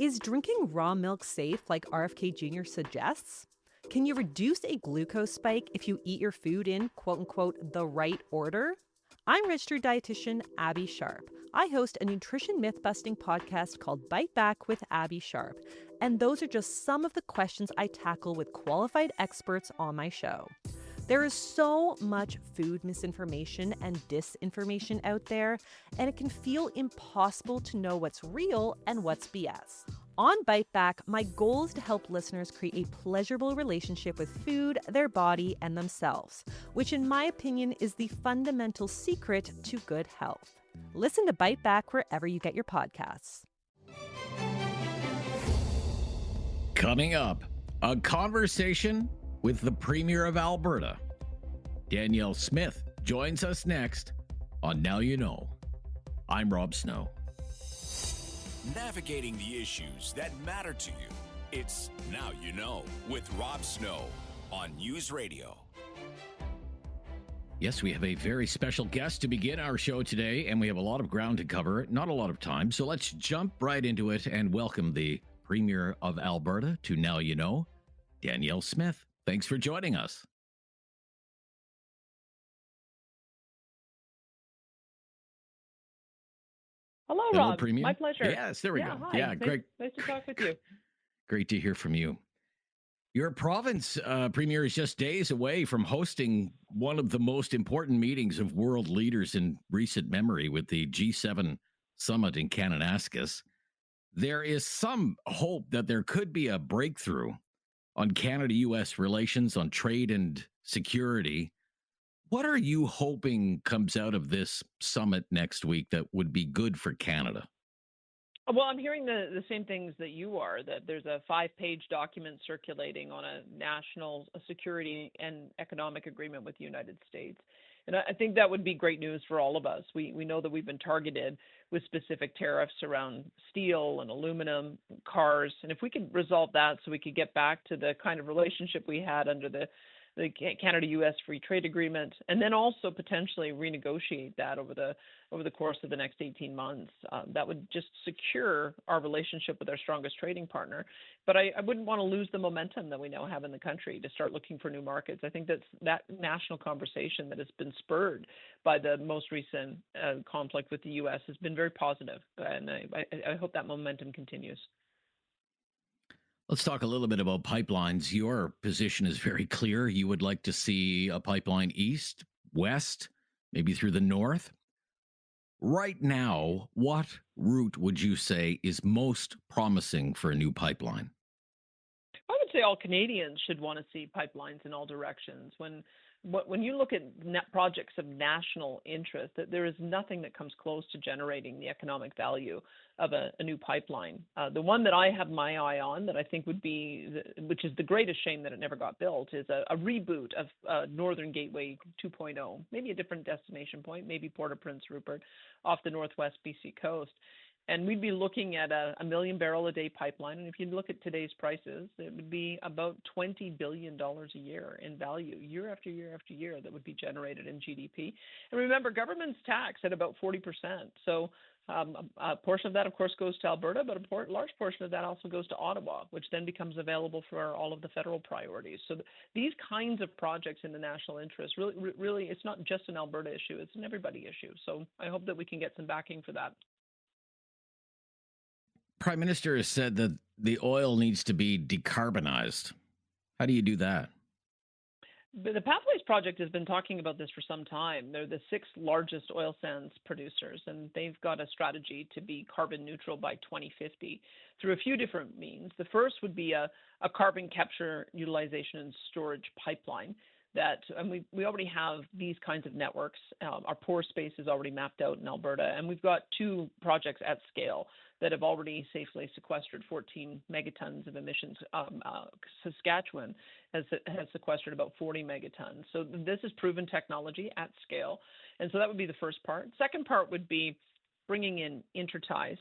Is drinking raw milk safe like RFK Jr. suggests? Can you reduce a glucose spike if you eat your food in quote unquote the right order? I'm registered dietitian Abby Sharp. I host a nutrition myth busting podcast called Bite Back with Abby Sharp. And those are just some of the questions I tackle with qualified experts on my show. There is so much food misinformation and disinformation out there, and it can feel impossible to know what's real and what's BS. On Bite Back, my goal is to help listeners create a pleasurable relationship with food, their body, and themselves, which in my opinion is the fundamental secret to good health. Listen to Bite Back wherever you get your podcasts. Coming up, a conversation with the Premier of Alberta. Danielle Smith joins us next on Now You Know. I'm Rob Snow. Navigating the issues that matter to you. It's Now You Know with Rob Snow on News Radio. Yes, we have a very special guest to begin our show today, and we have a lot of ground to cover, not a lot of time. So let's jump right into it and welcome the Premier of Alberta to Now You Know, Danielle Smith. Thanks for joining us. Hello, Hello, Rob. Premier. My pleasure. Yes, there we go. Hi. Yeah, great. Nice to talk with you. Great to hear from you. Your province, Premier, is just days away from hosting one of the most important meetings of world leaders in recent memory with the G7 summit in Kananaskis. There is some hope that there could be a breakthrough on Canada-U.S. relations, on trade and security. What are you hoping comes out of this summit next week that would be good for Canada? Well, I'm hearing the same things that you are, that there's a 5-page document circulating on a national security and economic agreement with the United States. And I think that would be great news for all of us. We know that we've been targeted with specific tariffs around steel and aluminum, cars. And if we could resolve that so we could get back to the kind of relationship we had under the Canada-U.S. Free Trade Agreement, and then also potentially renegotiate that over the course of the next 18 months. That would just secure our relationship with our strongest trading partner. But I wouldn't want to lose the momentum that we now have in the country to start looking for new markets. I think that national conversation that has been spurred by the most recent conflict with the U.S. has been very positive, and I hope that momentum continues. Let's talk a little bit about pipelines. Your position is very clear. You would like to see a pipeline east, west, maybe through the north. Right now, what route would you say is most promising for a new pipeline? I would say all Canadians should want to see pipelines in all directions. When you look at projects of national interest, that there is nothing that comes close to generating the economic value of a new pipeline. The one that I have my eye on that I think would be, which is the greatest shame that it never got built, is a reboot of Northern Gateway 2.0, maybe a different destination point, maybe Port of Prince Rupert off the northwest BC coast. And we'd be looking at a 1 million barrel a day pipeline. And if you look at today's prices, it would be about $20 billion a year in value, year after year after year, that would be generated in GDP. And remember, government's taxed at about 40%. So a portion of that, of course, goes to Alberta, but a large portion of that also goes to Ottawa, which then becomes available for all of the federal priorities. So these kinds of projects in the national interest, really, it's not just an Alberta issue, it's an everybody issue. So I hope that we can get some backing for that. Prime Minister has said that the oil needs to be decarbonized. How do you do that? But the Pathways Project has been talking about this for some time. They're the 6th largest oil sands producers, and they've got a strategy to be carbon neutral by 2050 through a few different means. The first would be a carbon capture, utilization, and storage pipeline. And we already have these kinds of networks. Our pore space is already mapped out in Alberta, and we've got 2 projects at scale that have already safely sequestered 14 megatons of emissions. Saskatchewan has sequestered about 40 megatons. So this is proven technology at scale. And so that would be the first part. Second part would be bringing in interties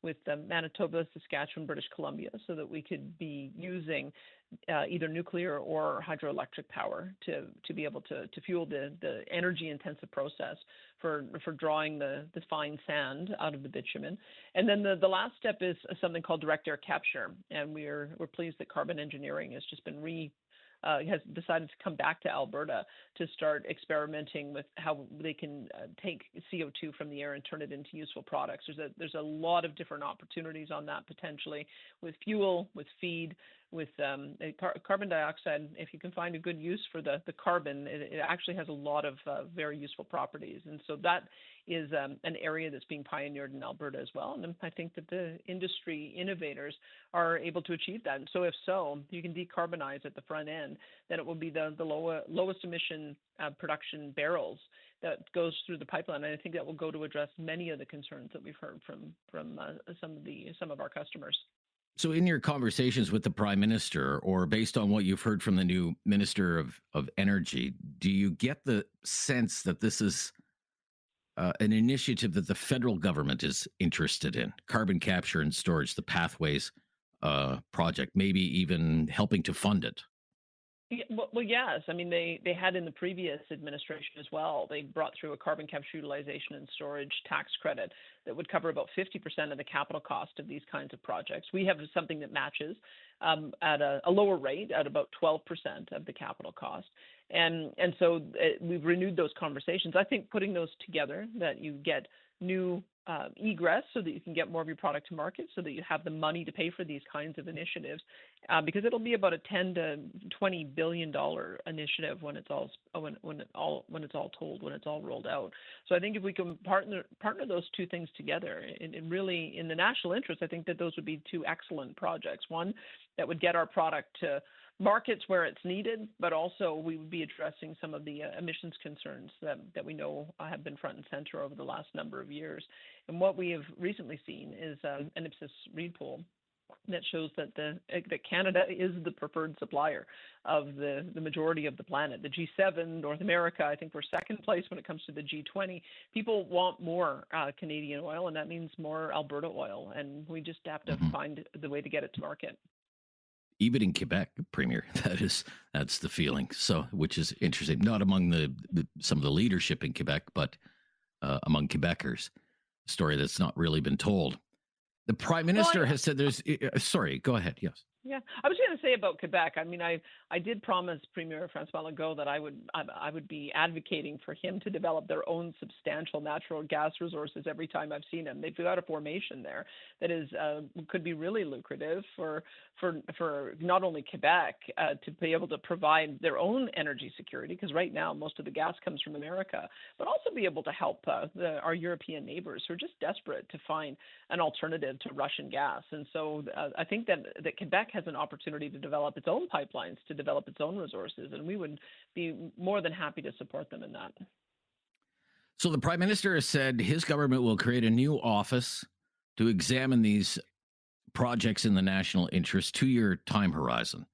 with Manitoba, Saskatchewan, British Columbia, so that we could be using either nuclear or hydroelectric power to be able to fuel the energy intensive process for drawing the fine sand out of the bitumen. And then the last step is something called direct air capture, and we're pleased that Carbon Engineering has just been has decided to come back to Alberta to start experimenting with how they can take CO2 from the air and turn it into useful products. There's a lot of different opportunities on that potentially, with fuel, with feed, with carbon dioxide. If you can find a good use for the carbon, it actually has a lot of very useful properties. And so that is an area that's being pioneered in Alberta as well. And I think that the industry innovators are able to achieve that. And so if so, you can decarbonize at the front end, then it will be the lowest emission production barrels that goes through the pipeline. And I think that will go to address many of the concerns that we've heard from some of our customers. So in your conversations with the Prime Minister, or based on what you've heard from the new Minister of Energy, do you get the sense that this is an initiative that the federal government is interested in? Carbon capture and storage, the Pathways project, maybe even helping to fund it? Yeah, well, yes. I mean, they had in the previous administration as well. They brought through a carbon capture utilization and storage tax credit that would cover about 50% of the capital cost of these kinds of projects. We have something that matches at a lower rate, at about 12% of the capital cost. And so we've renewed those conversations. I think putting those together, that you get new egress so that you can get more of your product to market, so that you have the money to pay for these kinds of initiatives, because it'll be about a $10 to $20 billion initiative when it's all told, when it's all rolled out. So I think if we can partner those two things together, and really in the national interest, I think that those would be two excellent projects. One that would get our product to markets where it's needed, but also we would be addressing some of the emissions concerns that we know have been front and center over the last number of years. And what we have recently seen is an Ipsos Reid poll that shows that Canada is the preferred supplier of the majority of the planet. The G7, North America, I think we're second place when it comes to the G20. People want more Canadian oil, and that means more Alberta oil, and we just have to find the way to get it to market. Even in Quebec, Premier, that's the feeling. So, which is interesting, not among some of the leadership in Quebec, but among Quebecers. A story that's not really been told. The Prime Minister has said there's. Sorry, go ahead. Yes. Yeah, I was going to say about Quebec. I mean, I did promise Premier François Legault that I would be advocating for him to develop their own substantial natural gas resources every time I've seen him. They've got a formation there that is could be really lucrative for not only Quebec to be able to provide their own energy security, because right now most of the gas comes from America, but also be able to help our European neighbors who are just desperate to find an alternative to Russian gas. And so I think that Quebec has an opportunity to develop its own pipelines, to develop its own resources, and we would be more than happy to support them in that. So the Prime Minister has said his government will create a new office to examine these projects in the national interest, 2-year time horizon.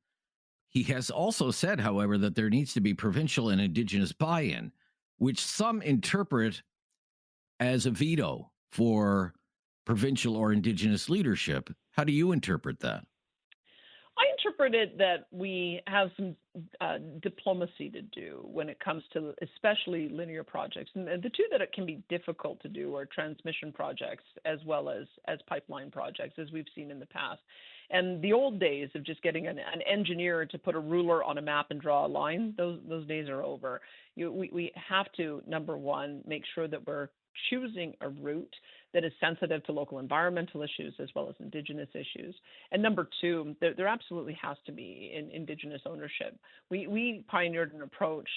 He has also said, however, that there needs to be provincial and Indigenous buy-in, which some interpret as a veto for provincial or Indigenous leadership. How do you interpret that? I interpret it that we have some diplomacy to do when it comes to especially linear projects. And the two that it can be difficult to do are transmission projects as well as pipeline projects, as we've seen in the past. And the old days of just getting an engineer to put a ruler on a map and draw a line, those days are over. We have to, number one, make sure that we're choosing a route that is sensitive to local environmental issues as well as Indigenous issues. And number two, there absolutely has to be Indigenous ownership. We pioneered an approach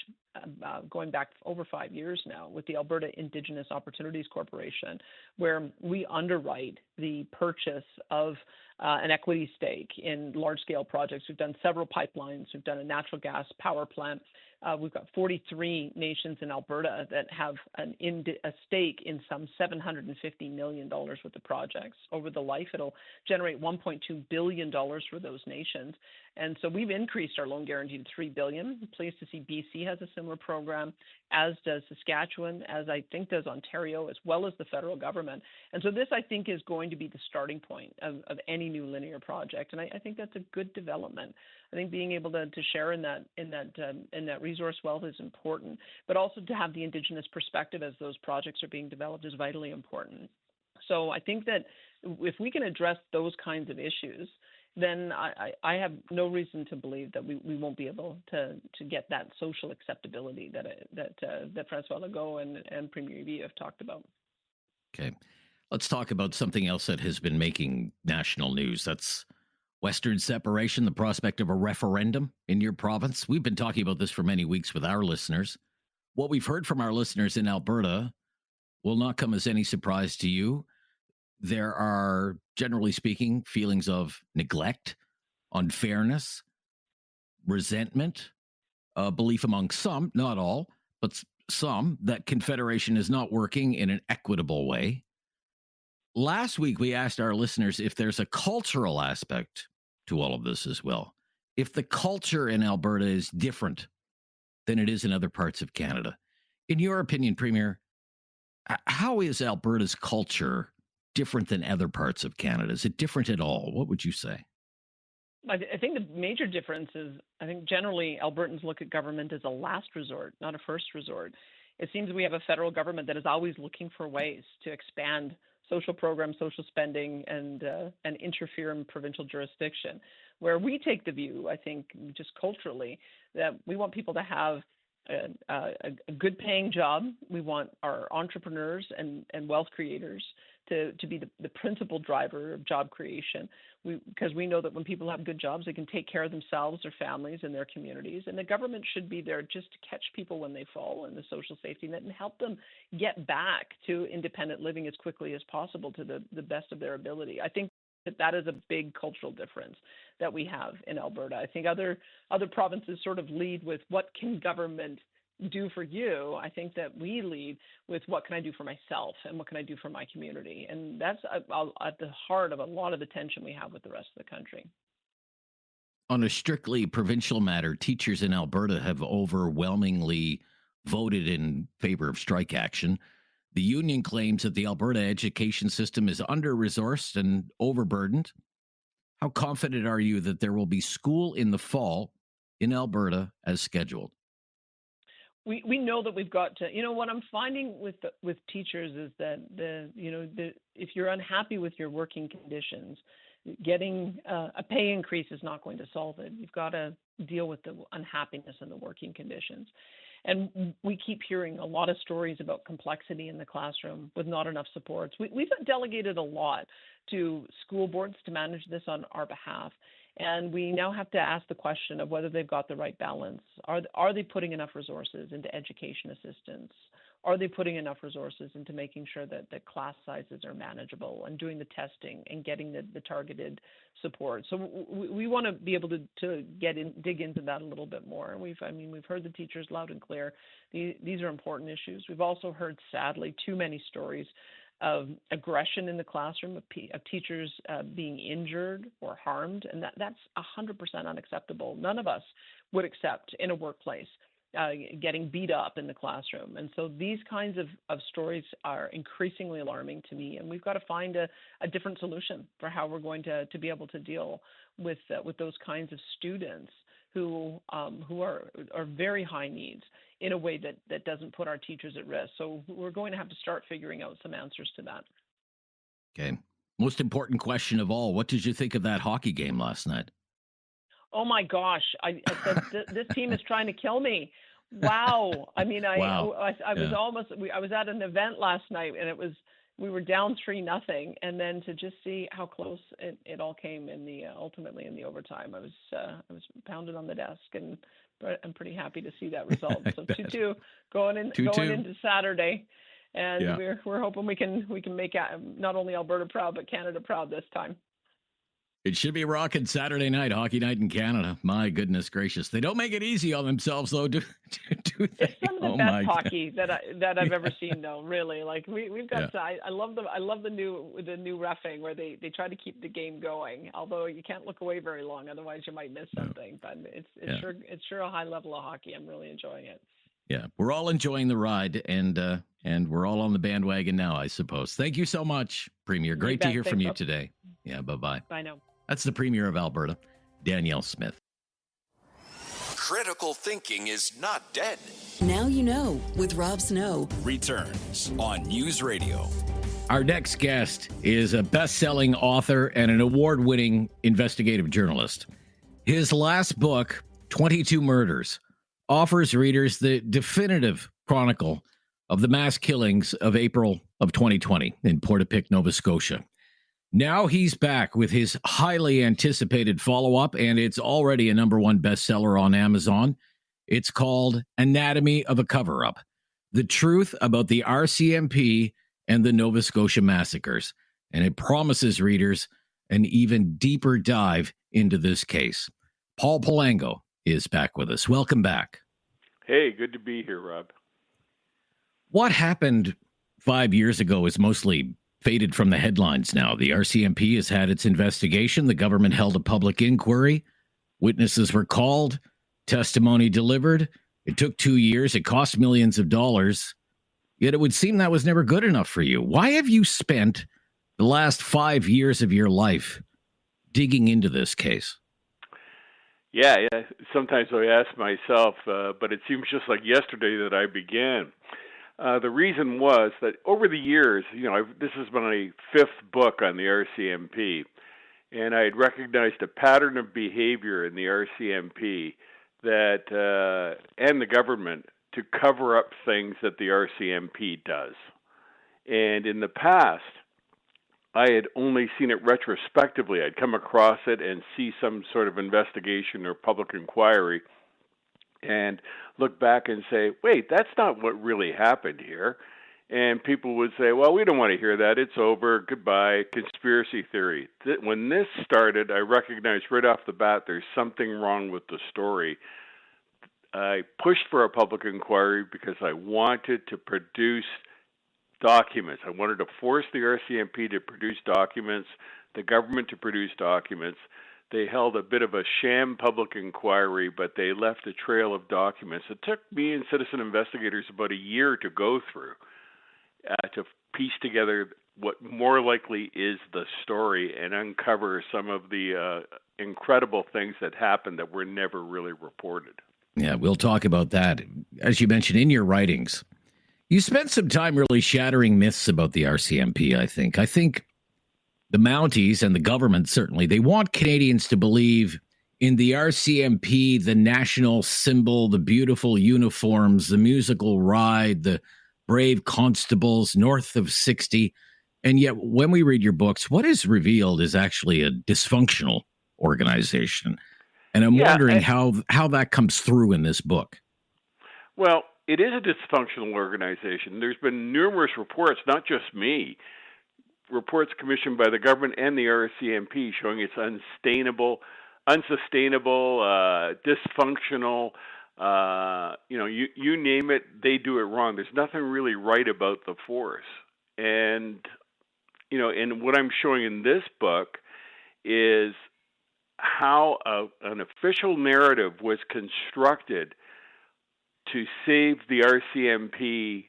going back over 5 years now with the Alberta Indigenous Opportunities Corporation, where we underwrite the purchase of an equity stake in large-scale projects. We've done several pipelines. We've done a natural gas power plant. We've got 43 nations in Alberta that have a stake in some 750 million worth of projects. Over the life, it'll generate $1.2 billion for those nations. And so we've increased our loan guarantee to $3 billion. I'm pleased to see BC has a similar program, as does Saskatchewan, as I think does Ontario, as well as the federal government. And so this, I think, is going to be the starting point of any new linear project. And I think that's a good development. I think being able to share in that resource wealth is important, but also to have the Indigenous perspective as those projects are being developed is vitally important. So I think that if we can address those kinds of issues, then I have no reason to believe that we won't be able to get that social acceptability that Francois Legault and Premier Eby have talked about. Okay. Let's talk about something else that has been making national news. That's Western separation, the prospect of a referendum in your province. We've been talking about this for many weeks with our listeners. What we've heard from our listeners in Alberta will not come as any surprise to you. There are, generally speaking, feelings of neglect, unfairness, resentment, belief among some, not all, but some, that Confederation is not working in an equitable way. Last week, we asked our listeners if there's a cultural aspect to all of this as well. If the culture in Alberta is different than it is in other parts of Canada. In your opinion, Premier, how is Alberta's culture different than other parts of Canada? Is it different at all? What would you say? I think the major difference is, I think generally Albertans look at government as a last resort, not a first resort. It seems we have a federal government that is always looking for ways to expand social programs, social spending, and interfere in provincial jurisdiction. Where we take the view, I think, just culturally, that we want people to have a good paying job. We want our entrepreneurs and wealth creators to be the principal driver of job creation, because we know that when people have good jobs, they can take care of themselves, their families, and their communities. And the government should be there just to catch people when they fall in the social safety net and help them get back to independent living as quickly as possible to the best of their ability. I think that is a big cultural difference that we have in Alberta. I think other provinces sort of lead with what can government do for you. I think that we lead with what can I do for myself and what can I do for my community. And that's at the heart of a lot of the tension we have with the rest of the country. On a strictly provincial matter, teachers in Alberta have overwhelmingly voted in favor of strike action. The union claims that the Alberta education system is under-resourced and overburdened. How confident are you that there will be school in the fall in Alberta as scheduled? We know that we've got to, what I'm finding with teachers is that if you're unhappy with your working conditions, getting a pay increase is not going to solve it. You've got to deal with the unhappiness in the working conditions. And we keep hearing a lot of stories about complexity in the classroom with not enough supports. We've delegated a lot to school boards to manage this on our behalf. And we now have to ask the question of whether they've got the right balance. Are they putting enough resources into education assistance? Are they putting enough resources into making sure that the class sizes are manageable and doing the testing and getting the targeted support? So we want to be able to dig into that a little bit more. We've heard the teachers loud and clear. These are important issues. We've also heard, sadly, too many stories of aggression in the classroom, of teachers being injured or harmed, and that's 100% unacceptable. None of us would accept in a workplace getting beat up in the classroom. And so these kinds of stories are increasingly alarming to me, and we've got to find a different solution for how we're going to be able to deal with those kinds of students who are very high needs in a way that doesn't put our teachers at risk. So we're going to have to start figuring out some answers to that. Okay. Most important question of all, what did you think of that hockey game last night? Oh my gosh, this team is trying to kill me. Wow. I mean, I was at an event last night, and we were down 3-0, and then to just see how close it all came ultimately in the overtime. I was pounded on the desk, and I'm pretty happy to see that result. So 2-2 going into Saturday, and we're hoping we can make not only Alberta proud but Canada proud this time. It should be a rocking Saturday night, hockey night in Canada. My goodness gracious. They don't make it easy on themselves, though, do Do they? It's some of the Oh best my hockey that I've ever seen, though. Really, like we've got. Yeah. I love the new roughing where they try to keep the game going. Although you can't look away very long, otherwise you might miss something. But Yeah. it's sure a high level of hockey. I'm really enjoying it. Yeah, we're all enjoying the ride, and we're all on the bandwagon now, I suppose. Thank you so much, Premier. Great to bet. hear from Thanks, you Bob. today. Yeah, bye-bye. Bye now. That's the Premier of Alberta, Danielle Smith. Critical thinking is not dead. Now you know with Rob Snow. Returns on News Radio. Our next guest is a best-selling author and an award-winning investigative journalist. His last book, 22 Murders, offers readers the definitive chronicle of the mass killings of April of 2020 in Portapique, Nova Scotia. Now he's back with his highly anticipated follow-up, and it's already a #1 bestseller on Amazon. It's called Anatomy of a Cover-Up: The Truth About the RCMP and the Nova Scotia Massacres. And it promises readers an even deeper dive into this case. Paul Palango is back with us. Welcome back. Hey, good to be here, Rob. What happened 5 years ago is mostly faded from the headlines now. The RCMP has had its investigation. The government held a public inquiry. Witnesses were called. Testimony delivered. It took 2 years. It cost millions of dollars. Yet it would seem that was never good enough for you. Why have you spent the last 5 years of your life digging into this case? Yeah. Sometimes I ask myself, but it seems just like yesterday that I began. The reason was that over the years, this is my 5th book on the RCMP, and I had recognized a pattern of behavior in the RCMP that and the government to cover up things that the RCMP does. And in the past, I had only seen it retrospectively. I'd come across it and see some sort of investigation or public inquiry and look back and say, wait, that's not what really happened here. And people would say, well, we don't want to hear that. It's over. Goodbye. Conspiracy theory. When this started, I recognized right off the bat there's something wrong with the story. I pushed for a public inquiry because I wanted to produce documents. I wanted to force the RCMP to produce documents, the government to produce documents. They held a bit of a sham public inquiry, but they left a trail of documents. It took me and citizen investigators about a year to go through to piece together what more likely is the story and uncover some of the incredible things that happened that were never really reported. Yeah, we'll talk about that. As you mentioned in your writings, you spent some time really shattering myths about the RCMP, I think. I think the Mounties and the government, certainly, they want Canadians to believe in the RCMP, the national symbol, the beautiful uniforms, the musical ride, the brave constables north of 60. And yet, when we read your books, what is revealed is actually a dysfunctional organization. And I'm wondering how that comes through in this book. Well, it is a dysfunctional organization. There's been numerous reports, not just me, reports commissioned by the government and the RCMP showing it's unsustainable, dysfunctional. You name it, they do it wrong. There's nothing really right about the force. And what I'm showing in this book is how an official narrative was constructed to save the RCMP,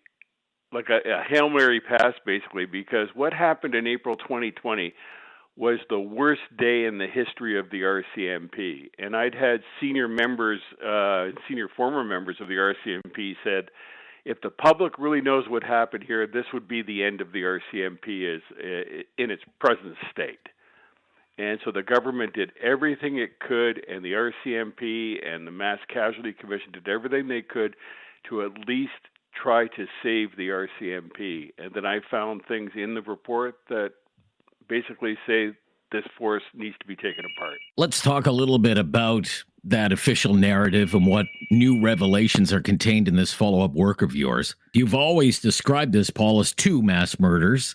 like a Hail Mary pass, basically, because what happened in April 2020 was the worst day in the history of the RCMP. And I'd had senior former members of the RCMP said, if the public really knows what happened here, this would be the end of the RCMP in its present state. And so the government did everything it could, and the RCMP and the Mass Casualty Commission did everything they could to at least try to save the RCMP. And then I found things in the report that basically say this force needs to be taken apart. Let's talk a little bit about that official narrative and what new revelations are contained in this follow-up work of yours. You've always described this, Paul, as 2 mass murders.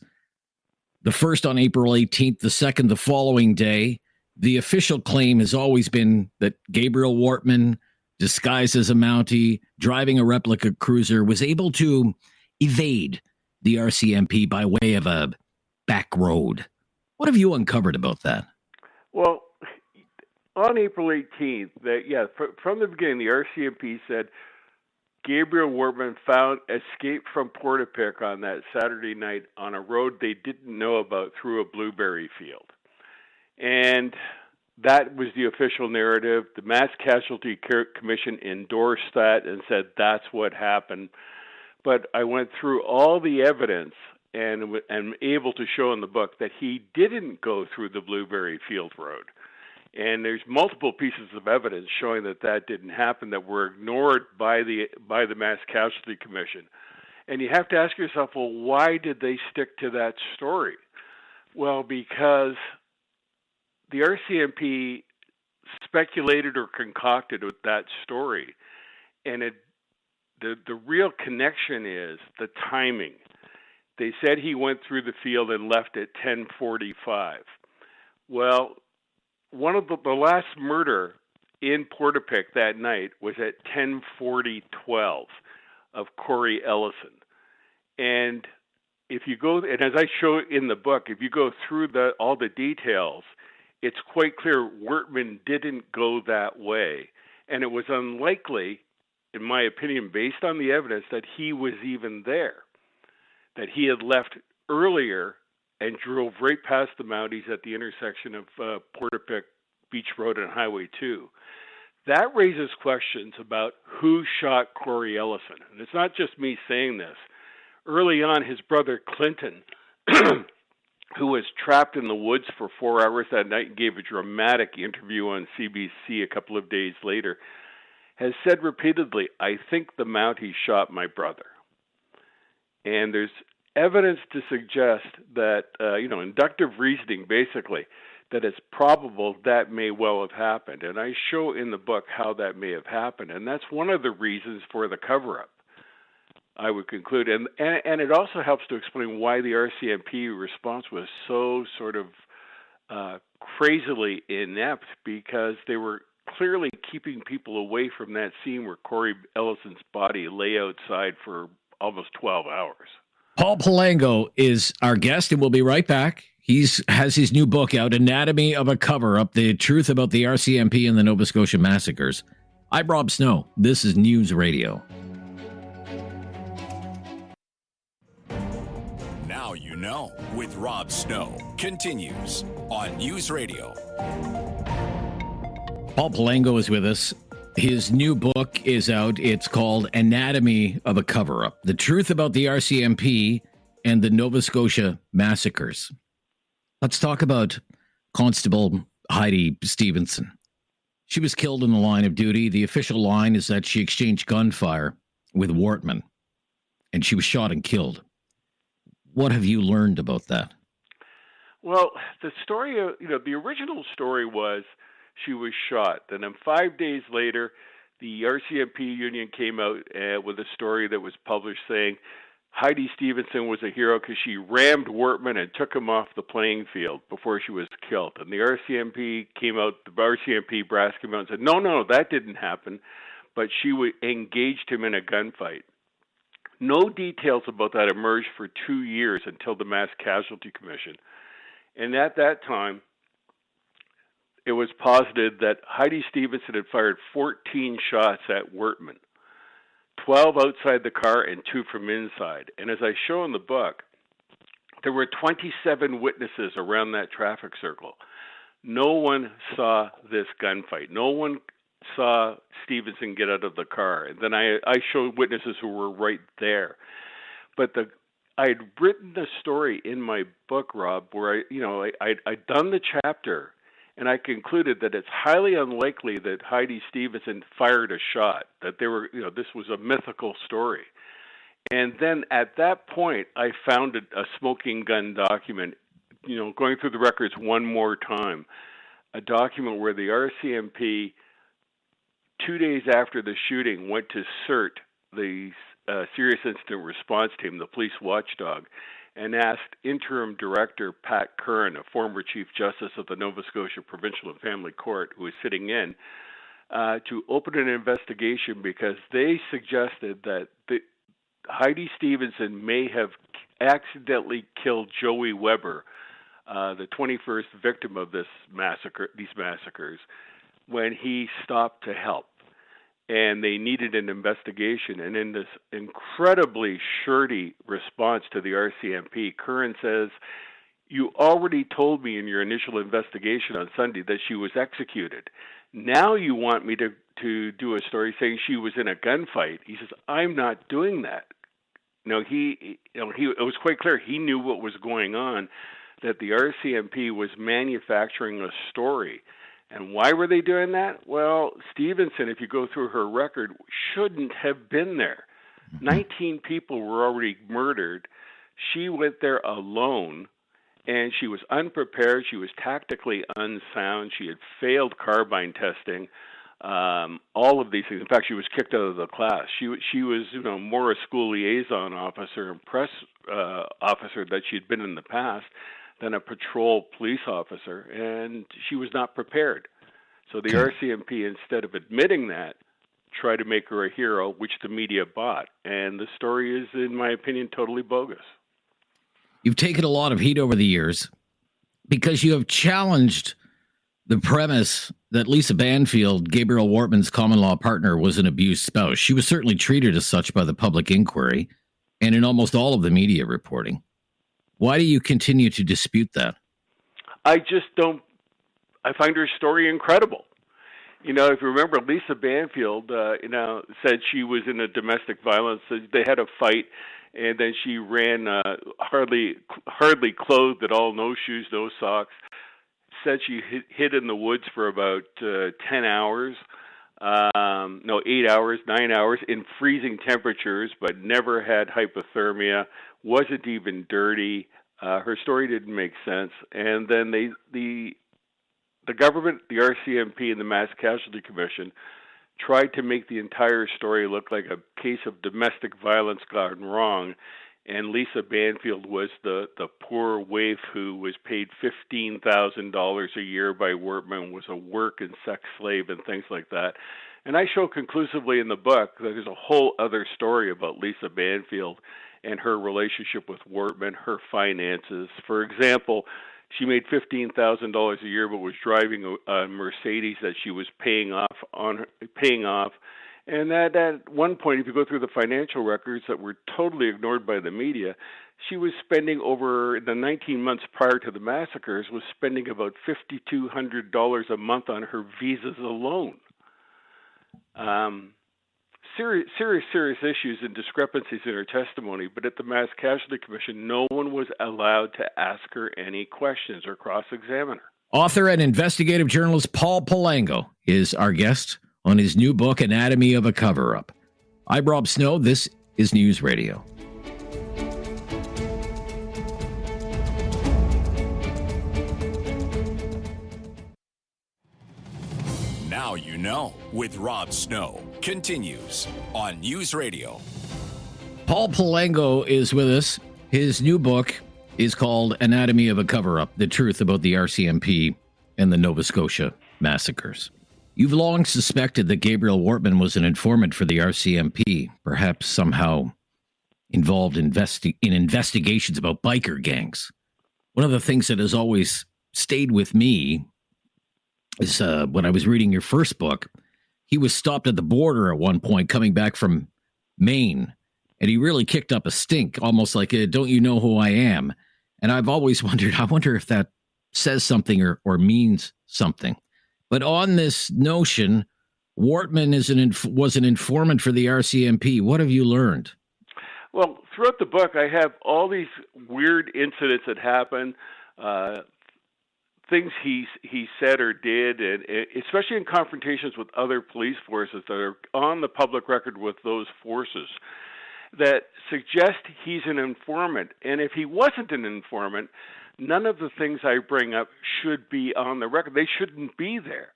The first on April 18th, the second the following day. The official claim has always been that Gabriel Wortman disguised as a Mountie, driving a replica cruiser, was able to evade the RCMP by way of a back road. What have you uncovered about that? Well, on April 18th, from the beginning, the RCMP said Gabriel Wortman escaped from Portapique on that Saturday night on a road they didn't know about through a blueberry field. And that was the official narrative. The Mass Casualty Commission endorsed that and said that's what happened. But I went through all the evidence and able to show in the book that he didn't go through the Blueberry Field Road. And there's multiple pieces of evidence showing that that didn't happen that were ignored by the Mass Casualty Commission. And you have to ask yourself, well, why did they stick to that story? Well, because the RCMP speculated or concocted with that story. And the real connection is the timing. They said he went through the field and left at 10:45. Well, one of the last murder in Portapique that night was at 10:40:12 of Corey Ellison. And if you go, and as I show in the book, if you go through all the details, it's quite clear Wortman didn't go that way. And it was unlikely, in my opinion, based on the evidence, that he was even there, that he had left earlier and drove right past the Mounties at the intersection of Portapique Beach Road and Highway 2. That raises questions about who shot Corey Ellison. And it's not just me saying this. Early on, his brother Clinton, who was trapped in the woods for 4 hours that night and gave a dramatic interview on CBC a couple of days later, has said repeatedly, I think the Mountie shot my brother. And there's evidence to suggest that, inductive reasoning, basically, that it's probable that may well have happened. And I show in the book how that may have happened. And that's one of the reasons for the cover-up, I would conclude. And it also helps to explain why the RCMP response was so sort of crazily inept, because they were clearly keeping people away from that scene where Corey Ellison's body lay outside for almost 12 hours. Paul Palango is our guest, and we'll be right back. He has his new book out, Anatomy of a Cover-Up, The Truth About the RCMP and the Nova Scotia Massacres. I'm Rob Snow. This is News Radio. Now you know with Rob Snow continues on News Radio. Paul Palango is with us. His new book is out. It's called Anatomy of a Cover-Up, The Truth About the RCMP and the Nova Scotia Massacres. Let's talk about Constable Heidi Stevenson. She was killed in the line of duty. The official line is that she exchanged gunfire with Wortman, and she was shot and killed. What have you learned about that? Well, the story, the original story was she was shot. And then 5 days later, the RCMP union came out with a story that was published saying Heidi Stevenson was a hero because she rammed Wortman and took him off the playing field before she was killed. And the RCMP came out, the RCMP brass came out and said, no, that didn't happen. But she engaged him in a gunfight. No details about that emerged for 2 years until the Mass Casualty Commission. And at that time, it was posited that Heidi Stevenson had fired 14 shots at Wortman, 12 outside the car and 2 from inside. And as I show in the book, there were 27 witnesses around that traffic circle. No one saw this gunfight. No one saw Stevenson get out of the car. And then I showed witnesses who were right there. But I had written the story in my book, Rob, where I'd done the chapter, and I concluded that it's highly unlikely that Heidi Stevenson fired a shot, that this was a mythical story. And then at that point, I found a smoking gun document, going through the records one more time, a document where the RCMP, 2 days after the shooting, went to CERT, the Serious Incident Response Team, the police watchdog, and asked interim director Pat Curran, a former Chief Justice of the Nova Scotia Provincial and Family Court, who was sitting in, to open an investigation because they suggested that Heidi Stevenson may have accidentally killed Joey Weber, the 21st victim of these massacres, when he stopped to help. And they needed an investigation. And in this incredibly shirty response to the RCMP, Curran says, "You already told me in your initial investigation on Sunday that she was executed. Now you want me to do a story saying she was in a gunfight." He says, "I'm not doing that." It was quite clear he knew what was going on, that the RCMP was manufacturing a story. And why were they doing that? Well, Stevenson, if you go through her record, shouldn't have been there. 19 people were already murdered. She went there alone, and she was unprepared. She was tactically unsound. She had failed carbine testing. All of these things. In fact, she was kicked out of the class. She was, more a school liaison officer and press officer that she'd been in the past than a patrol police officer, and she was not prepared. So the RCMP, instead of admitting that, tried to make her a hero, which the media bought. And the story is, in my opinion, totally bogus. You've taken a lot of heat over the years because you have challenged the premise that Lisa Banfield, Gabriel Wortman's common-law partner, was an abused spouse. She was certainly treated as such by the public inquiry and in almost all of the media reporting. Why do you continue to dispute that? I just don't. I find her story incredible. If you remember, Lisa Banfield, said she was in a domestic violence. They had a fight, and then she ran hardly clothed at all, no shoes, no socks. Said she hid in the woods for about 10 hours. 8 hours, 9 hours in freezing temperatures, but never had hypothermia, wasn't even dirty. Her story didn't make sense. And then the government, the RCMP, and the Mass Casualty Commission tried to make the entire story look like a case of domestic violence gone wrong. And Lisa Banfield was the poor waif who was paid $15,000 a year by Wortman, was a work and sex slave and things like that. And I show conclusively in the book that there's a whole other story about Lisa Banfield and her relationship with Wortman, her finances. For example, she made $15,000 a year, but was driving a Mercedes that she was paying off. And at one point, if you go through the financial records that were totally ignored by the media, she was spending over the 19 months prior to the massacres, was spending about $5,200 a month on her visas alone. Serious issues and discrepancies in her testimony, but at the Mass Casualty Commission, no one was allowed to ask her any questions or cross-examine her. Author and investigative journalist Paul Palango is our guest on his new book, Anatomy of a Cover-Up. I'm Rob Snow. This is News Radio. Now you know with Rob Snow continues on News Radio. Paul Palango is with us. His new book is called Anatomy of a Cover-Up, The Truth About the RCMP and the Nova Scotia Massacres. You've long suspected that Gabriel Wortman was an informant for the RCMP, perhaps somehow involved in investigations about biker gangs. One of the things that has always stayed with me is when I was reading your first book, he was stopped at the border at one point coming back from Maine, and he really kicked up a stink, almost like, don't you know who I am? And I've always wondered, I wonder if that says something or means something. But on this notion, Wortman was an informant for the RCMP. What have you learned? Well, throughout the book, I have all these weird incidents that happened, things he said or did, and especially in confrontations with other police forces that are on the public record with those forces, that suggest he's an informant. And if he wasn't an informant, none of the things I bring up should be on the record. They shouldn't be there.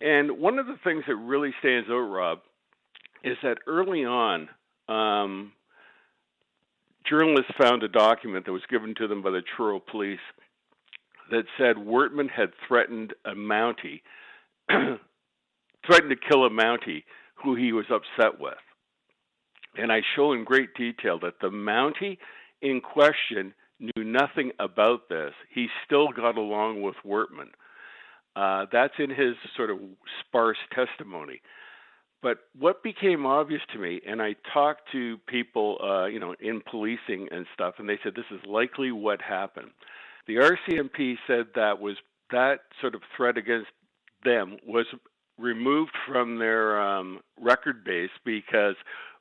And one of the things that really stands out, Rob, is that early on, journalists found a document that was given to them by the Truro Police that said Wortman had threatened a Mountie threatened to kill a Mountie who he was upset with. And I show in great detail that the Mountie in question knew nothing about this. He still got along with Wortman. That's in his sort of sparse testimony. But what became obvious to me, and I talked to people, in policing and stuff, and they said this is likely what happened. The RCMP said that sort of threat against them was removed from their record base because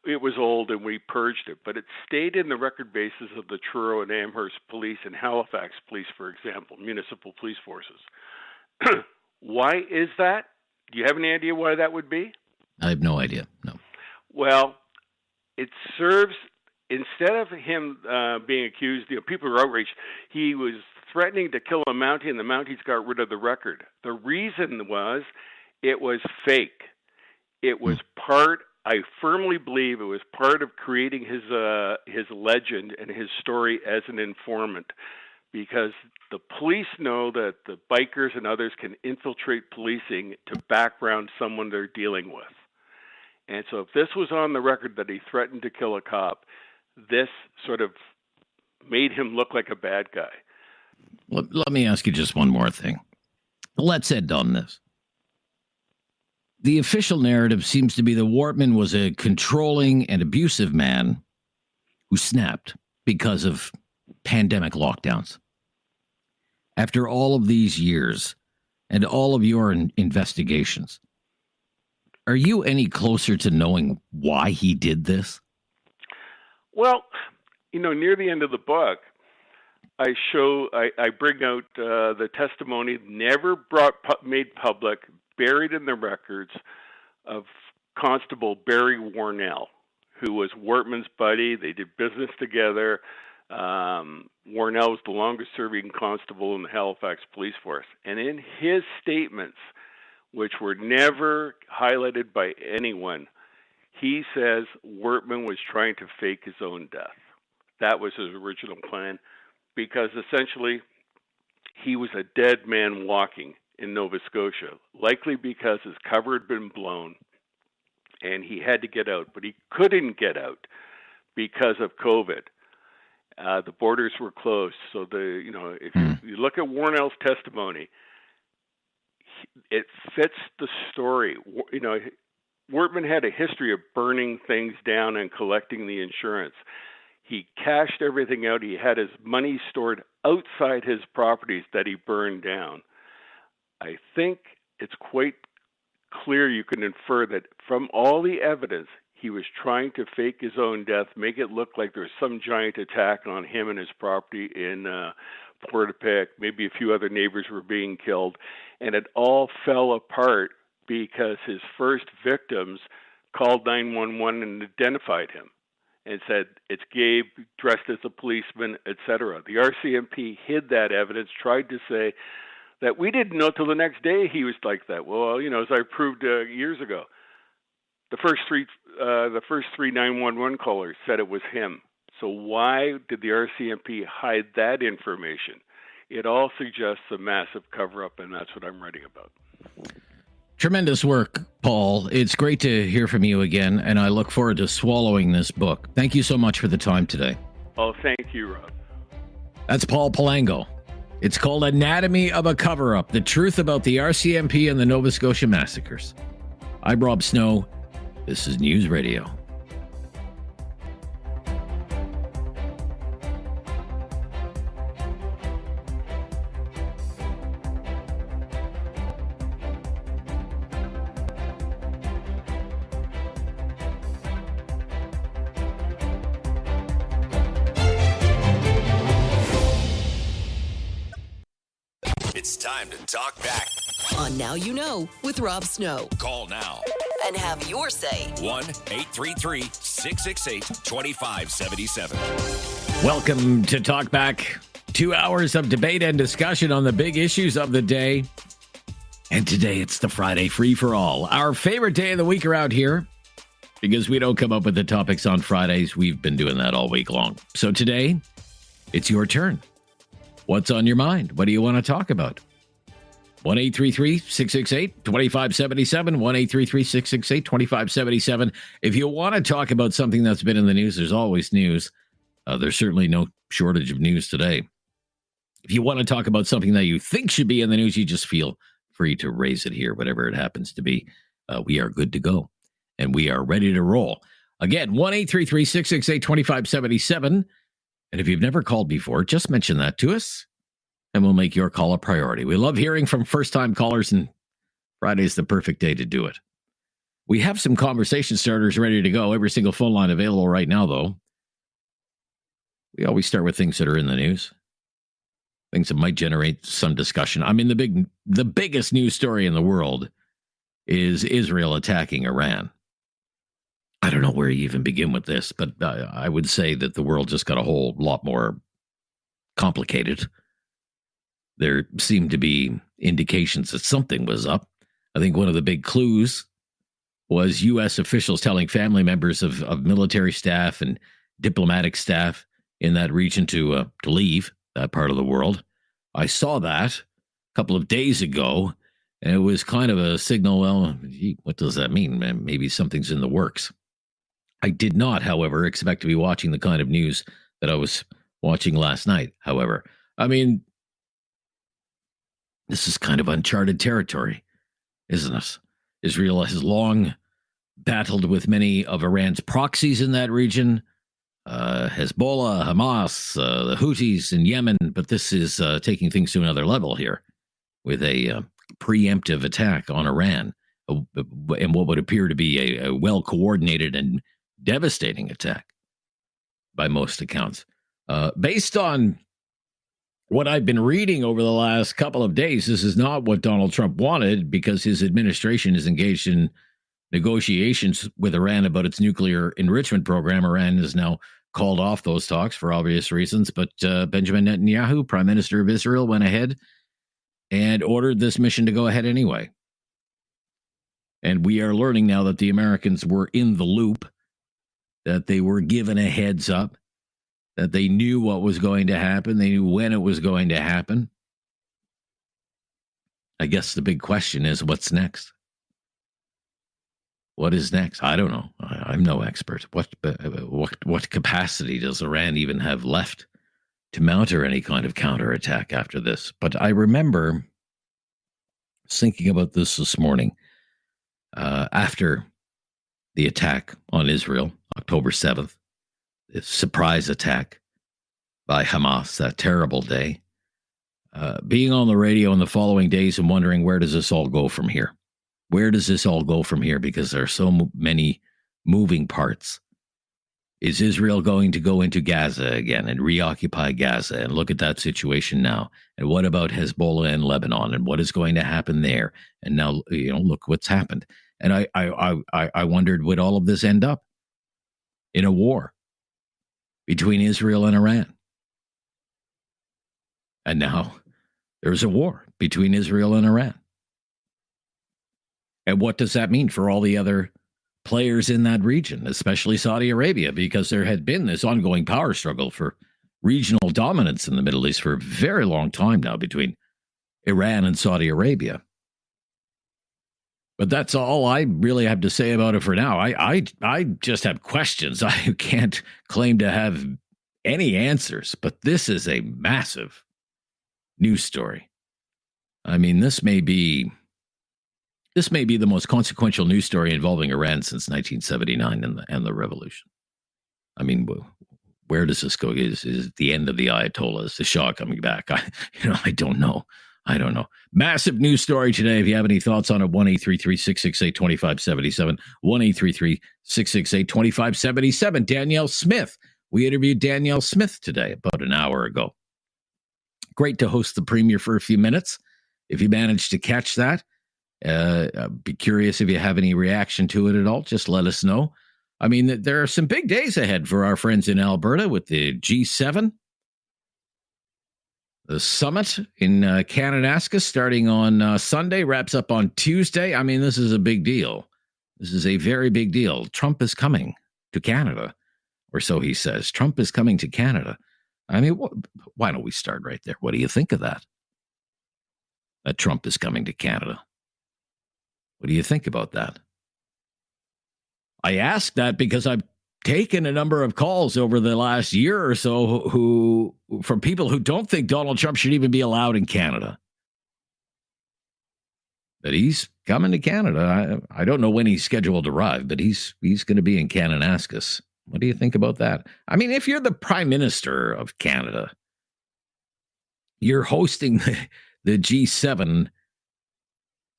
it was old and we purged it. But it stayed in the record bases of the Truro and Amherst Police and Halifax Police, for example, municipal police forces. Why is that? Do you have any idea why that would be? I have no idea. No. Well, it serves, instead of him being accused, people are outraged, he was threatening to kill a Mountie and the Mounties got rid of the record. The reason was it was fake. It was I firmly believe it was part of creating his legend and his story as an informant, because the police know that the bikers and others can infiltrate policing to background someone they're dealing with. And so if this was on the record that he threatened to kill a cop, this sort of made him look like a bad guy. Let me ask you just one more thing. Let's end on this. The official narrative seems to be that Wortman was a controlling and abusive man who snapped because of pandemic lockdowns. After all of these years and all of your investigations, are you any closer to knowing why he did this? Well, near the end of the book, I bring out the testimony never made public, buried in the records, of Constable Barry Warnell, who was Wortman's buddy. They did business together. Warnell was the longest-serving constable in the Halifax Police Force. And in his statements, which were never highlighted by anyone, he says Wortman was trying to fake his own death. That was his original plan, because essentially he was a dead man walking in Nova Scotia, likely because his cover had been blown and he had to get out, but he couldn't get out because of COVID. The borders were closed. So if you look at Warnell's testimony, it fits the story. Wortman had a history of burning things down and collecting the insurance. He cashed everything out. He had his money stored outside his properties that he burned down. I think it's quite clear you can infer that from all the evidence, he was trying to fake his own death, make it look like there was some giant attack on him and his property in Portapique. Maybe a few other neighbors were being killed. And it all fell apart because his first victims called 911 and identified him and said, it's Gabe, dressed as a policeman, etc. The RCMP hid that evidence, tried to say that we didn't know till the next day he was like that. Well, as I proved years ago, the first three 911 callers said it was him. So why did the RCMP hide that information? It all suggests a massive cover-up, and that's what I'm writing about. Tremendous work, Paul. It's great to hear from you again, and I look forward to swallowing this book. Thank you so much for the time today. Oh, thank you, Rob. That's Paul Palango. It's called Anatomy of a Cover-Up, the truth about the RCMP and the Nova Scotia massacres. I'm Rob Snow. This is News Radio. It's time to talk back. On Now You Know with Rob Snow. Call now. And have your say. 1-833-668-2577. Welcome to Talk Back. 2 hours of debate and discussion on the big issues of the day. And today it's the Friday Free for All, our favorite day of the week around here. Because we don't come up with the topics on Fridays. We've been doing that all week long. So today, it's your turn. What's on your mind? What do you want to talk about? 1-833-668-2577, 1-833-668-2577. If you want to talk about something that's been in the news, there's always news. There's certainly no shortage of news today. If you want to talk about something that you think should be in the news, you just feel free to raise it here, whatever it happens to be. We are good to go, and we are ready to roll. Again, 1-833-668-2577. And if you've never called before, just mention that to us, and we'll make your call a priority. We love hearing from first-time callers, and Friday's the perfect day to do it. We have some conversation starters ready to go. Every single phone line available right now, though. We always start with things that are in the news, things that might generate some discussion. I mean, the biggest news story in the world is Israel attacking Iran. I don't know where you even begin with this, but I would say that the world just got a whole lot more complicated. There seemed to be indications that something was up. I think one of the big clues was U.S. officials telling family members of military staff and diplomatic staff in that region to leave that part of the world. I saw that a couple of days ago, and it was kind of a signal, well, gee, what does that mean? Maybe something's in the works. I did not, however, expect to be watching the kind of news that I was watching last night, however. I mean, this is kind of uncharted territory, isn't it? Israel has long battled with many of Iran's proxies in that region, Hezbollah, Hamas, the Houthis in Yemen, but this is taking things to another level here with a preemptive attack on Iran, and what would appear to be a well-coordinated and devastating attack by most accounts. Based on what I've been reading over the last couple of days, this is not what Donald Trump wanted, because his administration is engaged in negotiations with Iran about its nuclear enrichment program. Iran has now called off those talks for obvious reasons, but Benjamin Netanyahu, Prime Minister of Israel, went ahead and ordered this mission to go ahead anyway. And we are learning now that the Americans were in the loop, that they were given a heads up, that they knew what was going to happen. They knew when it was going to happen. I guess the big question is, what's next? What is next? I don't know. I'm no expert. What capacity does Iran even have left to mount any kind of counterattack after this? But I remember thinking about this morning after the attack on Israel, October 7th, the surprise attack by Hamas, that terrible day, being on the radio in the following days and wondering, where does this all go from here? Where does this all go from here? Because there are so many moving parts. Is Israel going to go into Gaza again and reoccupy Gaza and look at that situation now? And what about Hezbollah in Lebanon, and what is going to happen there? And now, look what's happened. And I wondered, would all of this end up in a war between Israel and Iran? And now there's a war between Israel and Iran. And what does that mean for all the other players in that region, especially Saudi Arabia? Because there had been this ongoing power struggle for regional dominance in the Middle East for a very long time now between Iran and Saudi Arabia. But that's all I really have to say about it for now. I just have questions. I can't claim to have any answers, but this is a massive news story. I mean, this may be the most consequential news story involving Iran since 1979 and the revolution. I mean, where does this go? Is it the end of the Ayatollah? Is the Shah coming back? I don't know. Massive news story today. If you have any thoughts on it, 1-833-668-2577, 1-833-668-2577. Danielle Smith. We interviewed Danielle Smith today about an hour ago. Great to host the premier for a few minutes. If you managed to catch that, I'd be curious if you have any reaction to it at all. Just let us know. I mean, there are some big days ahead for our friends in Alberta with the G7. The summit in Kananaskis starting on Sunday, wraps up on Tuesday. I mean, this is a big deal. This is a very big deal. Trump is coming to Canada, or so he says. Trump is coming to Canada. I mean, why don't we start right there? What do you think of that? that Trump is coming to Canada. What do you think about that? I ask that because I've taken a number of calls over the last year or so from people who don't think Donald Trump should even be allowed in Canada. But he's coming to Canada. I don't know when he's scheduled to arrive, but he's going to be in Kananaskis. What do you think about that? I mean, if you're the Prime Minister of Canada, you're hosting the G7.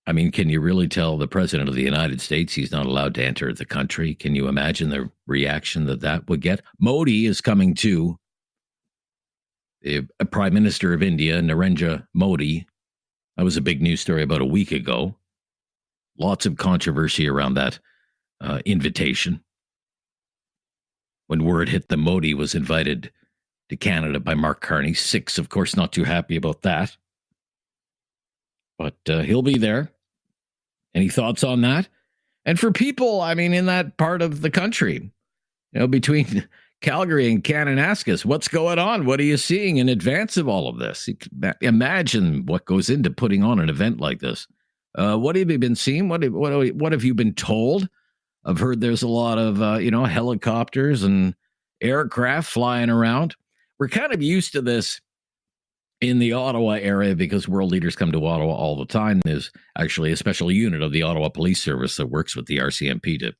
I mean, can you really tell the President of the United States he's not allowed to enter the country? Can you imagine the reaction that would get? Modi is coming too. The Prime Minister of India, Narendra Modi. That was a big news story about a week ago. Lots of controversy around that invitation. When word hit that Modi was invited to Canada by Mark Carney, Six, of course, not too happy about that. But he'll be there. Any thoughts on that? And for people, I mean, in that part of the country, between Calgary and Kananaskis, what's going on? What are you seeing in advance of all of this? Imagine what goes into putting on an event like this. What have you been seeing? What have you been told? I've heard there's a lot of, helicopters and aircraft flying around. We're kind of used to this in the Ottawa area because world leaders come to Ottawa all the time. There's actually a special unit of the Ottawa Police Service that works with the RCMP to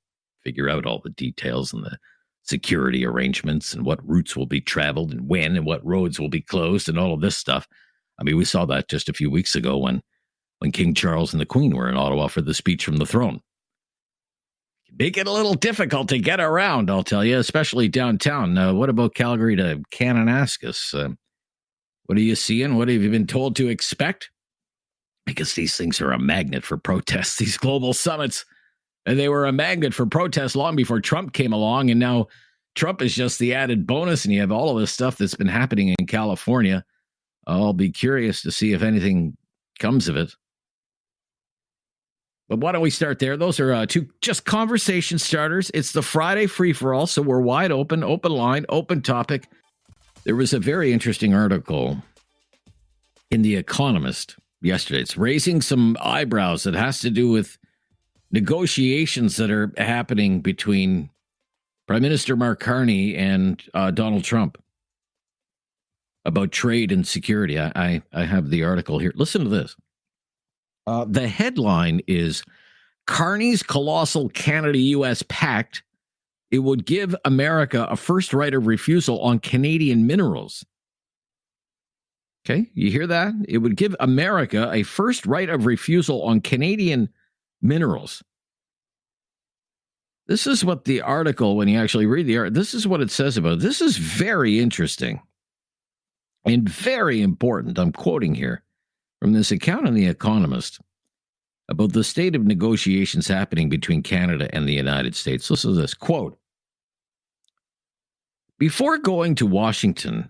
figure out all the details and the security arrangements and what routes will be traveled and when and what roads will be closed and all of this stuff. I mean, we saw that just a few weeks ago when King Charles and the Queen were in Ottawa for the speech from the throne. Make it a little difficult to get around, I'll tell you, especially downtown. What about Calgary to Kananaskis? What are you seeing? What have you been told to expect? Because these things are a magnet for protests, these global summits. And they were a magnet for protests long before Trump came along. And now Trump is just the added bonus. And you have all of this stuff that's been happening in California. I'll be curious to see if anything comes of it. But why don't we start there? Those are two just conversation starters. It's the Friday free-for-all, so we're wide open line, open topic. There was a very interesting article in The Economist yesterday. It's raising some eyebrows that has to do with negotiations that are happening between Prime Minister Mark Carney and Donald Trump about trade and security. I have the article here. Listen to this. The headline is Carney's colossal Canada-U.S. pact. It would give America a first right of refusal on Canadian minerals. Okay, you hear that? It would give America a first right of refusal on Canadian minerals. This is what the article, when you actually read the article, this is what it says about it. This is very interesting and very important. I'm quoting here from this account in The Economist about the state of negotiations happening between Canada and the United States. Listen to this, quote, before going to Washington,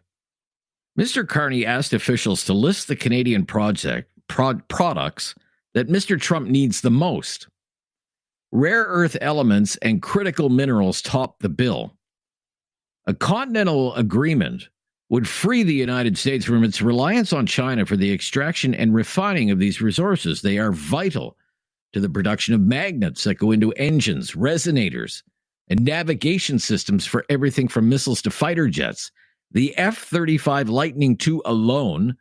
Mr. Carney asked officials to list the Canadian products that Mr. Trump needs the most. Rare earth elements and critical minerals top the bill. A continental agreement would free the United States from its reliance on China for the extraction and refining of these resources. They are vital to the production of magnets that go into engines, resonators, and navigation systems for everything from missiles to fighter jets. The F-35 Lightning II alone,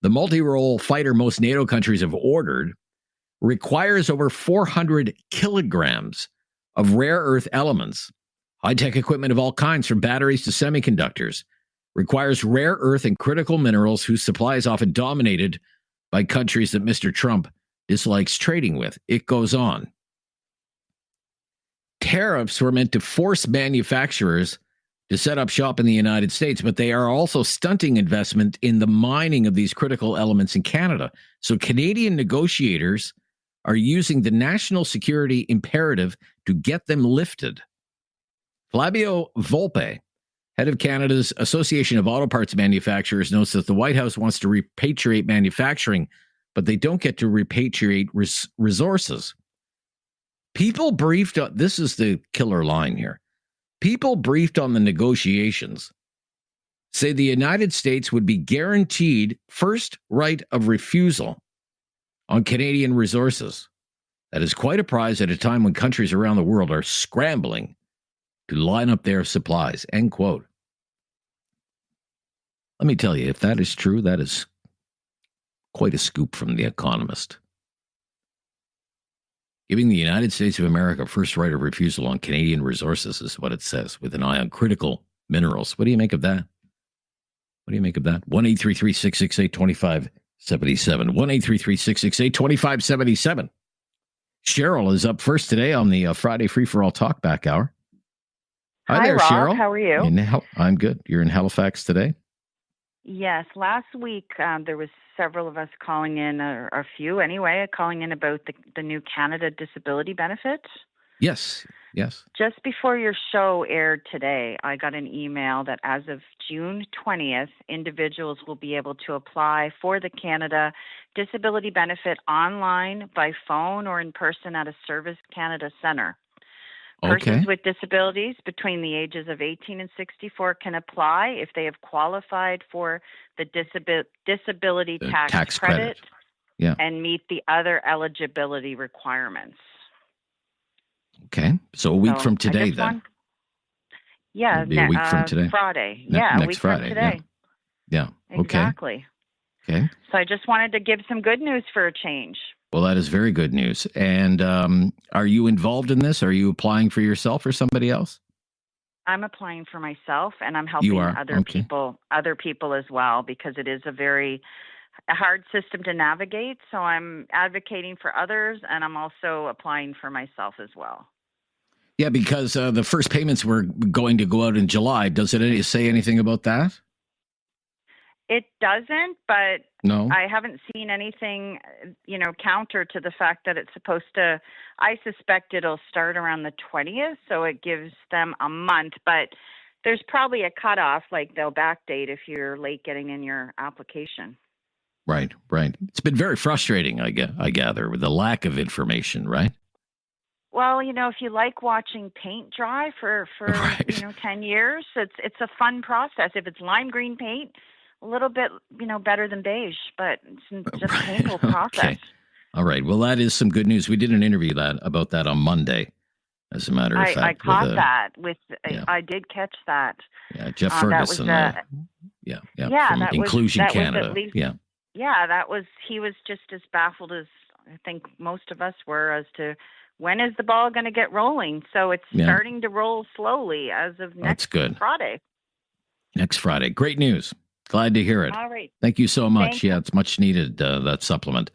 the multi-role fighter most NATO countries have ordered, requires over 400 kilograms of rare earth elements, high-tech equipment of all kinds from batteries to semiconductors, requires rare earth and critical minerals whose supply is often dominated by countries that Mr. Trump dislikes trading with. It goes on. Tariffs were meant to force manufacturers to set up shop in the United States, but they are also stunting investment in the mining of these critical elements in Canada. So Canadian negotiators are using the national security imperative to get them lifted. Flavio Volpe, head of Canada's Association of Auto Parts Manufacturers, notes that the White House wants to repatriate manufacturing, but they don't get to repatriate resources. People briefed on, this is the killer line here. People briefed on the negotiations say the United States would be guaranteed first right of refusal on Canadian resources. That is quite a prize at a time when countries around the world are scrambling to line up their supplies, end quote. Let me tell you, if that is true, that is quite a scoop from The Economist. Giving the United States of America first right of refusal on Canadian resources is what it says, with an eye on critical minerals. What do you make of that? What do you make of that? 1-833-668-2577. 1-833-668-2577. Cheryl is up first today on the Friday Free-for-All Talkback Hour. Hi there, Rob. Cheryl. How are you? I'm good. You're in Halifax today? Yes. Last week, there was several of us calling in, or a few anyway, calling in about the new Canada Disability Benefit. Yes. Just before your show aired today, I got an email that as of June 20th, individuals will be able to apply for the Canada Disability Benefit online, by phone, or in person at a Service Canada Centre. Persons with disabilities between the ages of 18 and 64 can apply if they have qualified for the disability tax credit and meet the other eligibility requirements. Okay. So a week from today, then. Yeah, a week from today. Friday. Next a week Friday, from today. Yeah. Okay. Exactly. Okay. So I just wanted to give some good news for a change. Well, that is very good news. And are you involved in this? Are you applying for yourself or somebody else? I'm applying for myself, and I'm helping other people as well, because it is a very hard system to navigate. So I'm advocating for others, and I'm also applying for myself as well. Yeah, because the first payments were going to go out in July. Does it say anything about that? It doesn't, but no. I haven't seen anything, counter to the fact that it's supposed to. I suspect it'll start around the 20th, so it gives them a month. But there's probably a cutoff, like they'll backdate if you're late getting in your application. Right. It's been very frustrating, I gather, with the lack of information, right? Well, if you like watching paint dry for 10 years, it's a fun process. If it's lime green paint, a little bit, better than beige, but it's just a painful process. Okay. All right. Well, that is some good news. We did an interview about that on Monday, as a matter of fact. I caught that. I did catch that. Yeah, Jeff Ferguson. From Inclusion Canada. He was just as baffled as I think most of us were as to when is the ball going to get rolling. So it's starting to roll slowly as of next Friday. Next Friday. Great news. Glad to hear it. All right. Thank you so much. It's much needed, that supplement.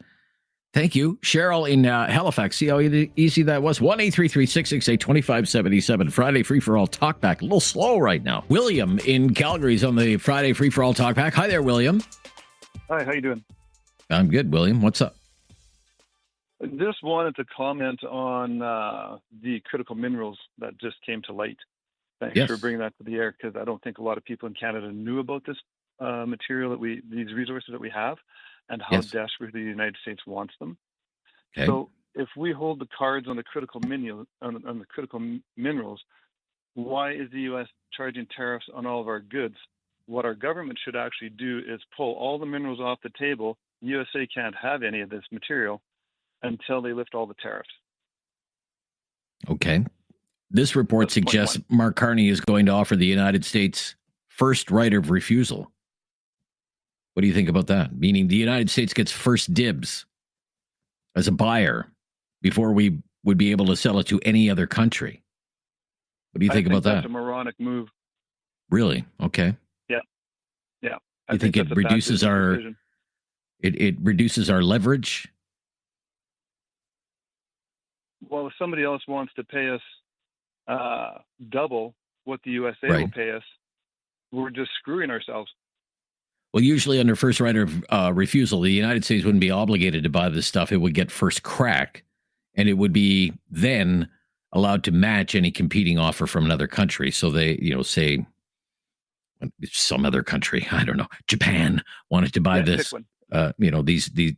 Thank you. Cheryl in Halifax. See how easy that was? 1-833-668-2577. Friday Free-for-All Talkback. A little slow right now. William in Calgary is on the Friday Free-for-All Talkback. Hi there, William. Hi, how you doing? I'm good, William. What's up? I just wanted to comment on the critical minerals that just came to light. Thanks for bringing that to the air, because I don't think a lot of people in Canada knew about this material these resources that we have, and how desperately the United States wants them. Okay. So if we hold the cards on the critical minerals, why is the U.S. charging tariffs on all of our goods? What our government should actually do is pull all the minerals off the table. USA can't have any of this material until they lift all the tariffs. Okay. This report suggests Mark Carney is going to offer the United States first right of refusal. What do you think about that? Meaning the United States gets first dibs as a buyer before we would be able to sell it to any other country. What do you think about that? That's a moronic move. Really? Okay. Yeah. You think it reduces our it reduces our leverage? Well, if somebody else wants to pay us double what the USA will pay us, we're just screwing ourselves. Well, usually under first right of refusal, the United States wouldn't be obligated to buy this stuff. It would get first crack, and it would be then allowed to match any competing offer from another country. So they, say some other country, I don't know, Japan wanted to buy this,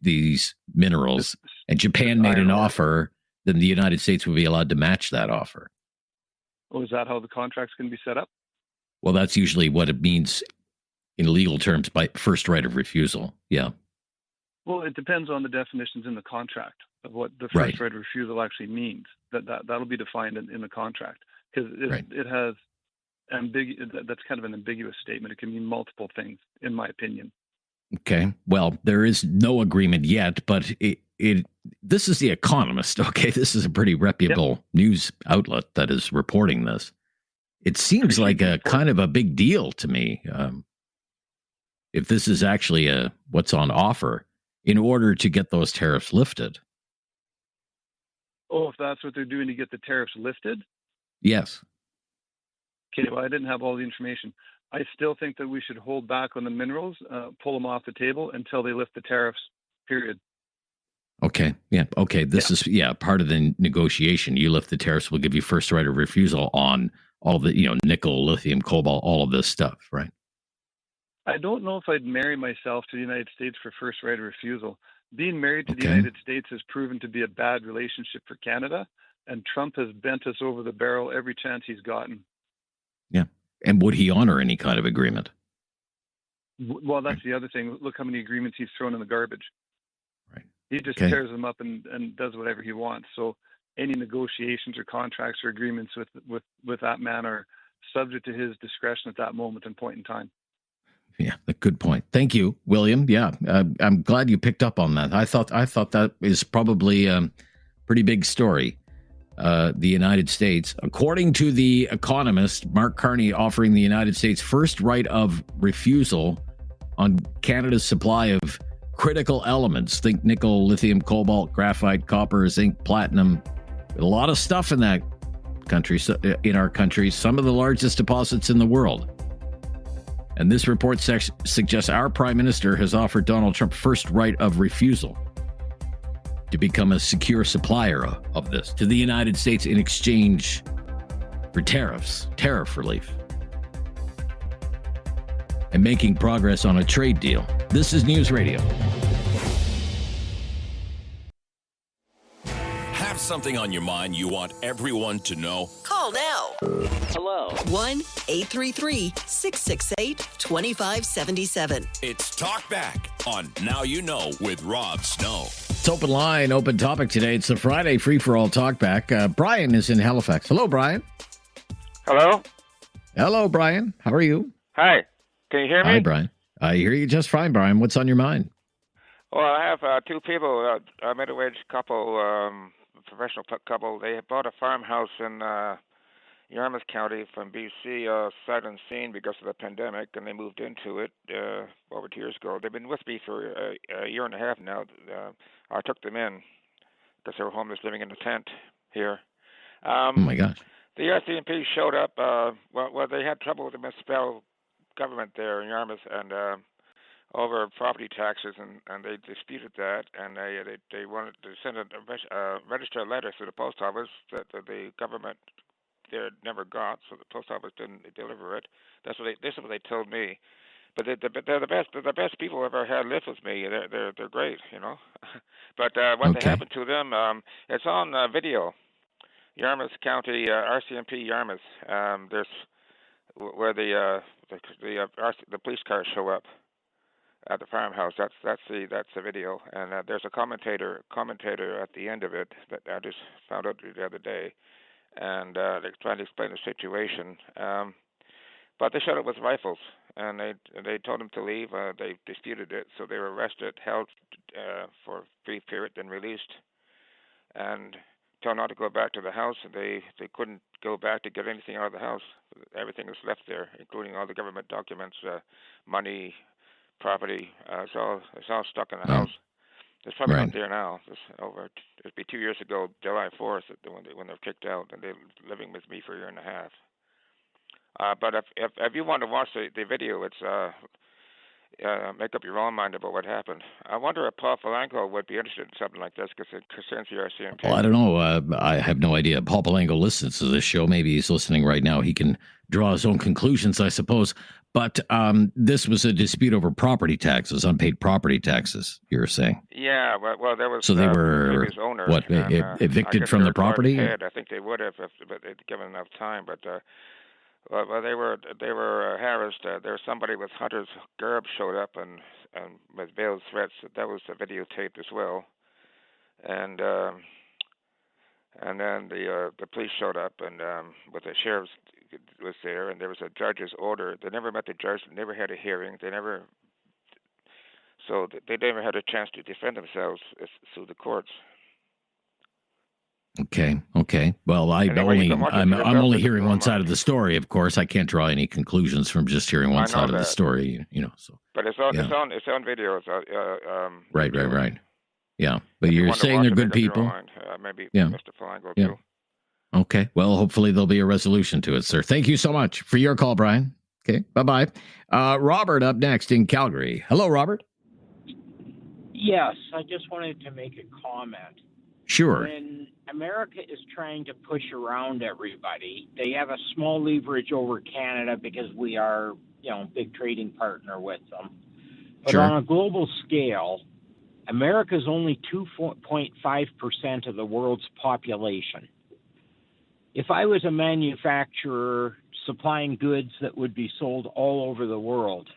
these minerals, and Japan made an offer, then the United States would be allowed to match that offer. Well, is that how the contract's going to be set up? Well, that's usually what it means in legal terms by first right of refusal. Yeah. Well, it depends on the definitions in the contract of what the first Right. right of refusal actually means. That'll be defined in the contract, because it has that's kind of an ambiguous statement. It can mean multiple things, in my opinion. Okay. Well, there is no agreement yet, but this is The Economist. Okay. This is a pretty reputable news outlet that is reporting this. It seems like a kind of a big deal to me. If this is actually what's on offer in order to get those tariffs lifted. Oh, if that's what they're doing to get the tariffs lifted? Yes. Okay, well, I didn't have all the information. I still think that we should hold back on the minerals, pull them off the table until they lift the tariffs, period. Okay. Yeah. Okay. This is part of the negotiation. You lift the tariffs, we'll give you first right of refusal on all the, nickel, lithium, cobalt, all of this stuff, right? I don't know if I'd marry myself to the United States for first right of refusal. Being married to the United States has proven to be a bad relationship for Canada, and Trump has bent us over the barrel every chance he's gotten. Yeah. And would he honor any kind of agreement? Well, that's the other thing. Look how many agreements he's thrown in the garbage. Right. He just tears them up and does whatever he wants. So any negotiations or contracts or agreements with that man are subject to his discretion at that moment and point in time. Yeah, a good point. Thank you, William. Yeah, I'm glad you picked up on that. I thought that is probably a pretty big story. The United States, according to The Economist, Mark Carney offering the United States first right of refusal on Canada's supply of critical elements. Think nickel, lithium, cobalt, graphite, copper, zinc, platinum. A lot of stuff in that country, in our country, some of the largest deposits in the world. And this report suggests our prime minister has offered Donald Trump first right of refusal to become a secure supplier of this to the United States in exchange for tariff relief, and making progress on a trade deal. This is News Radio. Have something on your mind you want everyone to know? Call now. Hello. 1-833-668-2577. It's Talk Back on Now You Know with Rob Snow. It's open line, open topic today. It's the Friday free for all talk back. Brian is in Halifax. Hello, Brian. Hello. Hello, Brian. How are you? Hi. Can you hear me? Hi, Brian. I hear you just fine, Brian. What's on your mind? Well, I have two people, a middle-aged couple, professional couple. They bought a farmhouse in Yarmouth County from BC, sight unseen because of the pandemic, and they moved into it over 2 years ago. They've been with me for a year and a half now. I took them in because they were homeless, living in a tent here. Oh my gosh! The RCMP showed up. Well, they had trouble with the municipal government there in Yarmouth, and over property taxes, and they disputed that, and they wanted to send a registered letter to the post office that the government there never got, so the post office didn't deliver it. This is what they told me. But they're the best. They're the best people I've ever had live with me. They're great, you know. But what happened to them? It's on video. Yarmouth County RCMP Yarmouth. There's where the police cars show up at the farmhouse. That's the video, and there's a commentator at the end of it that I just found out the other day, and they're trying to explain the situation. But they showed up with rifles, and they told them to leave. They disputed it, so they were arrested, held for a brief period, then released, and told not to go back to the house. They couldn't go back to get anything out of the house. Everything was left there, including all the government documents, money, property. It's all stuck in the house. It's probably not there now. It'd be 2 years ago, July 4th, when they're kicked out, and they're living with me for a year and a half. But if you want to watch the video, it's make up your own mind about what happened. I wonder if Paul Palanco would be interested in something like this because it concerns the RCMP. Well, I don't know. I have no idea. Paul Palanco listens to this show. Maybe he's listening right now. He can draw his own conclusions, I suppose. But this was a dispute over property taxes, unpaid property taxes, you were saying. Yeah, well there was... So they were, owner, what, evicted from the property? I think they would have if they'd given enough time, but... Well, they were harassed. There was somebody with hunter's garb showed up, and with veiled threats. That was videotaped as well. And then the police showed up, and with the sheriff was there, and there was a judge's order. They never met the judge. They never had a hearing. They never had a chance to defend themselves through the courts. Okay. Well, I'm only hearing one side of the story. Of course, I can't draw any conclusions from just hearing one side of the story. So. But it's on video. Right. Yeah, but you're saying they're good people. Maybe yeah. Mr. Falango yeah. too. Okay. Well, hopefully there'll be a resolution to it, sir. Thank you so much for your call, Brian. Okay. Bye-bye. Robert up next in Calgary. Hello, Robert. Yes, I just wanted to make a comment. Sure. When America is trying to push around everybody, they have a small leverage over Canada because we are, a big trading partner with them. But sure. On a global scale, America is only 2.5% of the world's population. If I was a manufacturer supplying goods that would be sold all over the world,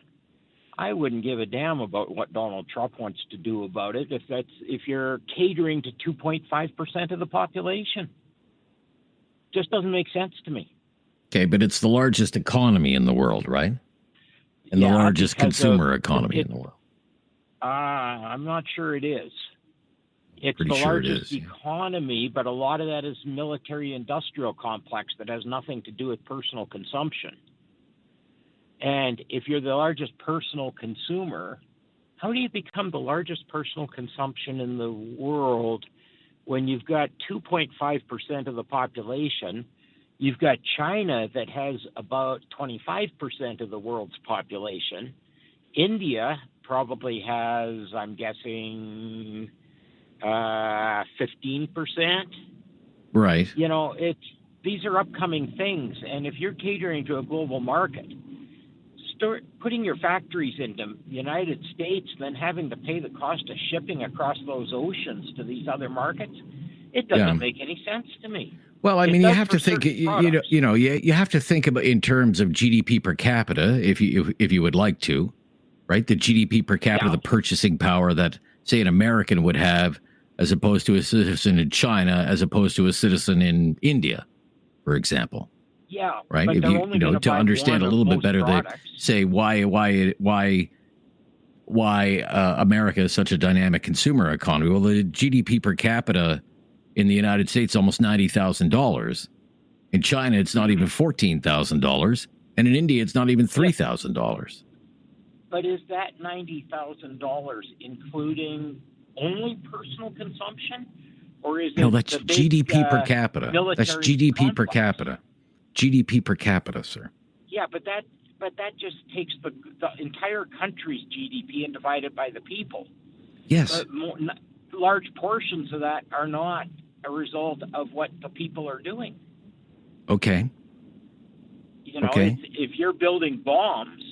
I wouldn't give a damn about what Donald Trump wants to do about it if you're catering to 2.5% of the population. Just doesn't make sense to me. Okay, but it's the largest economy in the world, right? And the largest consumer economy in the world. I'm not sure it is. It's Pretty the sure largest it is, economy, but a lot of that is military-industrial complex that has nothing to do with personal consumption. And if you're the largest personal consumer, how do you become the largest personal consumption in the world when you've got 2.5% of the population? You've got China that has about 25% of the world's population. India probably has, I'm guessing, 15%. Right. These are upcoming things. And if you're catering to a global market, start putting your factories into the United States, then having to pay the cost of shipping across those oceans to these other markets, it doesn't make any sense to me. Well, I mean, you have to think, you have to think about in terms of GDP per capita, if you would like to, right? The GDP per capita, the purchasing power that, say, an American would have, as opposed to a citizen in China, as opposed to a citizen in India, for example. Yeah, right. If you to understand a little bit better, that say why America is such a dynamic consumer economy. Well, the GDP per capita in the United States almost $90,000. In China, it's not even $14,000, and in India, it's not even $3,000. But is that $90,000 including only personal consumption, or is it? No, that's GDP per capita. That's GDP per capita. GDP per capita, sir. Yeah, but that just takes the entire country's GDP and divided by the people. Yes. Large portions of that are not a result of what the people are doing. Okay. If you're building bombs,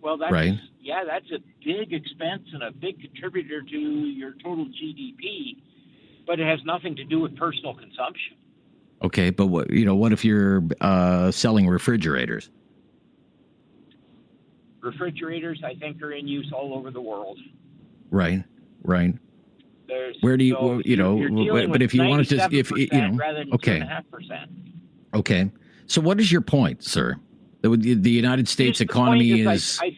well, that's right. Yeah, that's a big expense and a big contributor to your total GDP, but it has nothing to do with personal consumption. Okay, but what if you're selling refrigerators? Refrigerators, I think, are in use all over the world. Right. Where do but if you wanted to, rather than okay, 2.5%. Okay. So what is your point, sir? The United States economy is. I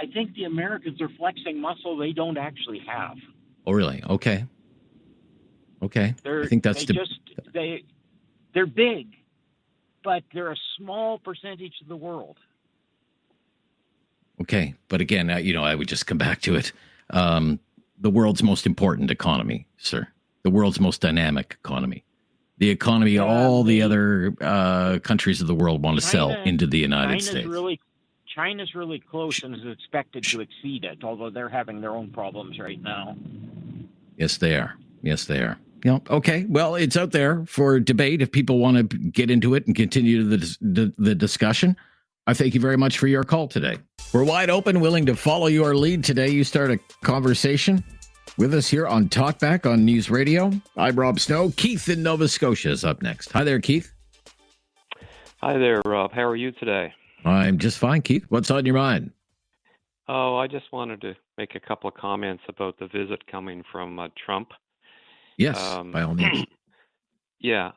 think the Americans are flexing muscle they don't actually have. Oh, really? Okay. I think that's they're big, but they're a small percentage of the world. Okay, but again, I would just come back to it. The world's most important economy, sir. The world's most dynamic economy. The economy all the other countries of the world want to sell into the United States. China's really close and is expected to exceed it, although they're having their own problems right now. Yes, they are. Okay. Well, it's out there for debate if people want to get into it and continue the discussion. I thank you very much for your call today. We're wide open, willing to follow your lead today. You start a conversation with us here on Talkback on News Radio. I'm Rob Snow. Keith in Nova Scotia is up next. Hi there, Keith. Hi there, Rob. How are you today? I'm just fine, Keith. What's on your mind? Oh, I just wanted to make a couple of comments about the visit coming from Trump. Yes, by all means. Yeah,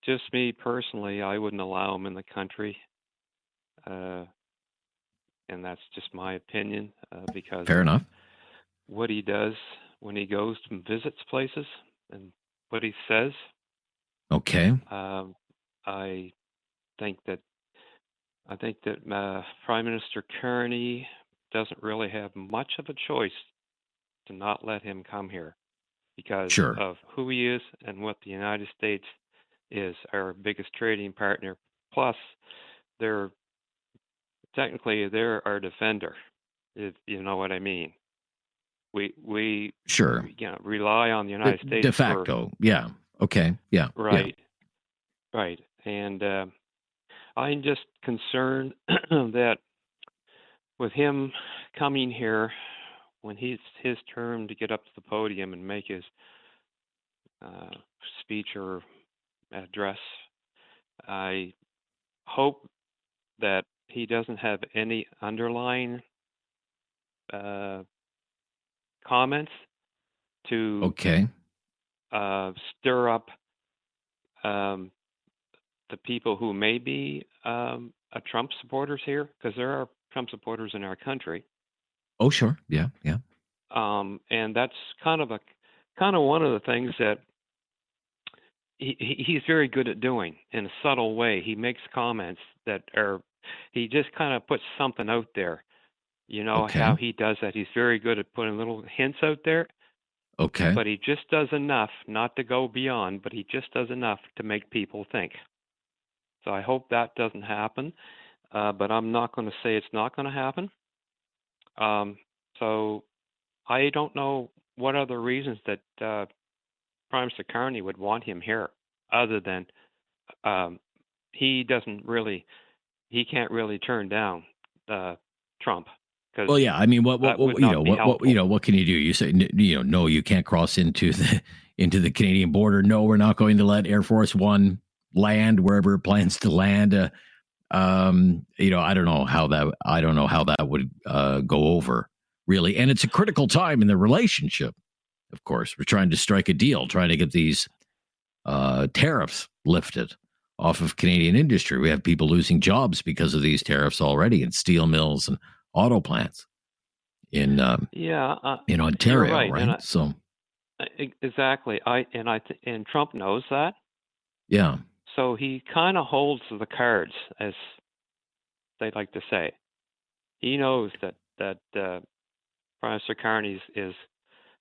just me personally, I wouldn't allow him in the country. And that's just my opinion because Fair enough. what he does when he goes and visits places and what he says. Okay. I think that Prime Minister Carney doesn't really have much of a choice to not let him come here because of who he is and what the United States is, our biggest trading partner. Plus, they're our defender, if you know what I mean. We rely on the United States de facto. Yeah. Okay. Yeah. Right. Yeah. Right. And I'm just concerned that with him coming here, when it's his turn to get up to the podium and make his speech or address, I hope that he doesn't have any underlying comments to stir up the people who may be Trump supporters here, because there are Trump supporters in our country. Oh, sure. Yeah. Yeah. And that's kind of one of the things that he's very good at doing in a subtle way. He makes comments that he just kind of puts something out there. You know how he does that. He's very good at putting little hints out there. Okay. But he just does enough, not to go beyond, but he just does enough to make people think. So I hope that doesn't happen. But I'm not going to say it's not going to happen. So I don't know what other reasons that Prime Minister Carney would want him here, other than he can't really turn down Trump. Well, yeah. I mean, what can you do? You say, no, you can't cross into the Canadian border. No, we're not going to let Air Force One land wherever it plans to land. I don't know how that would go over, really. And it's a critical time in the relationship. Of course, we're trying to strike a deal, trying to get these tariffs lifted off of Canadian industry. We have people losing jobs because of these tariffs already in steel mills and auto plants in Ontario, right? So exactly. And Trump knows that. Yeah. So he kind of holds the cards, as they like to say. He knows that Prime Minister Carney is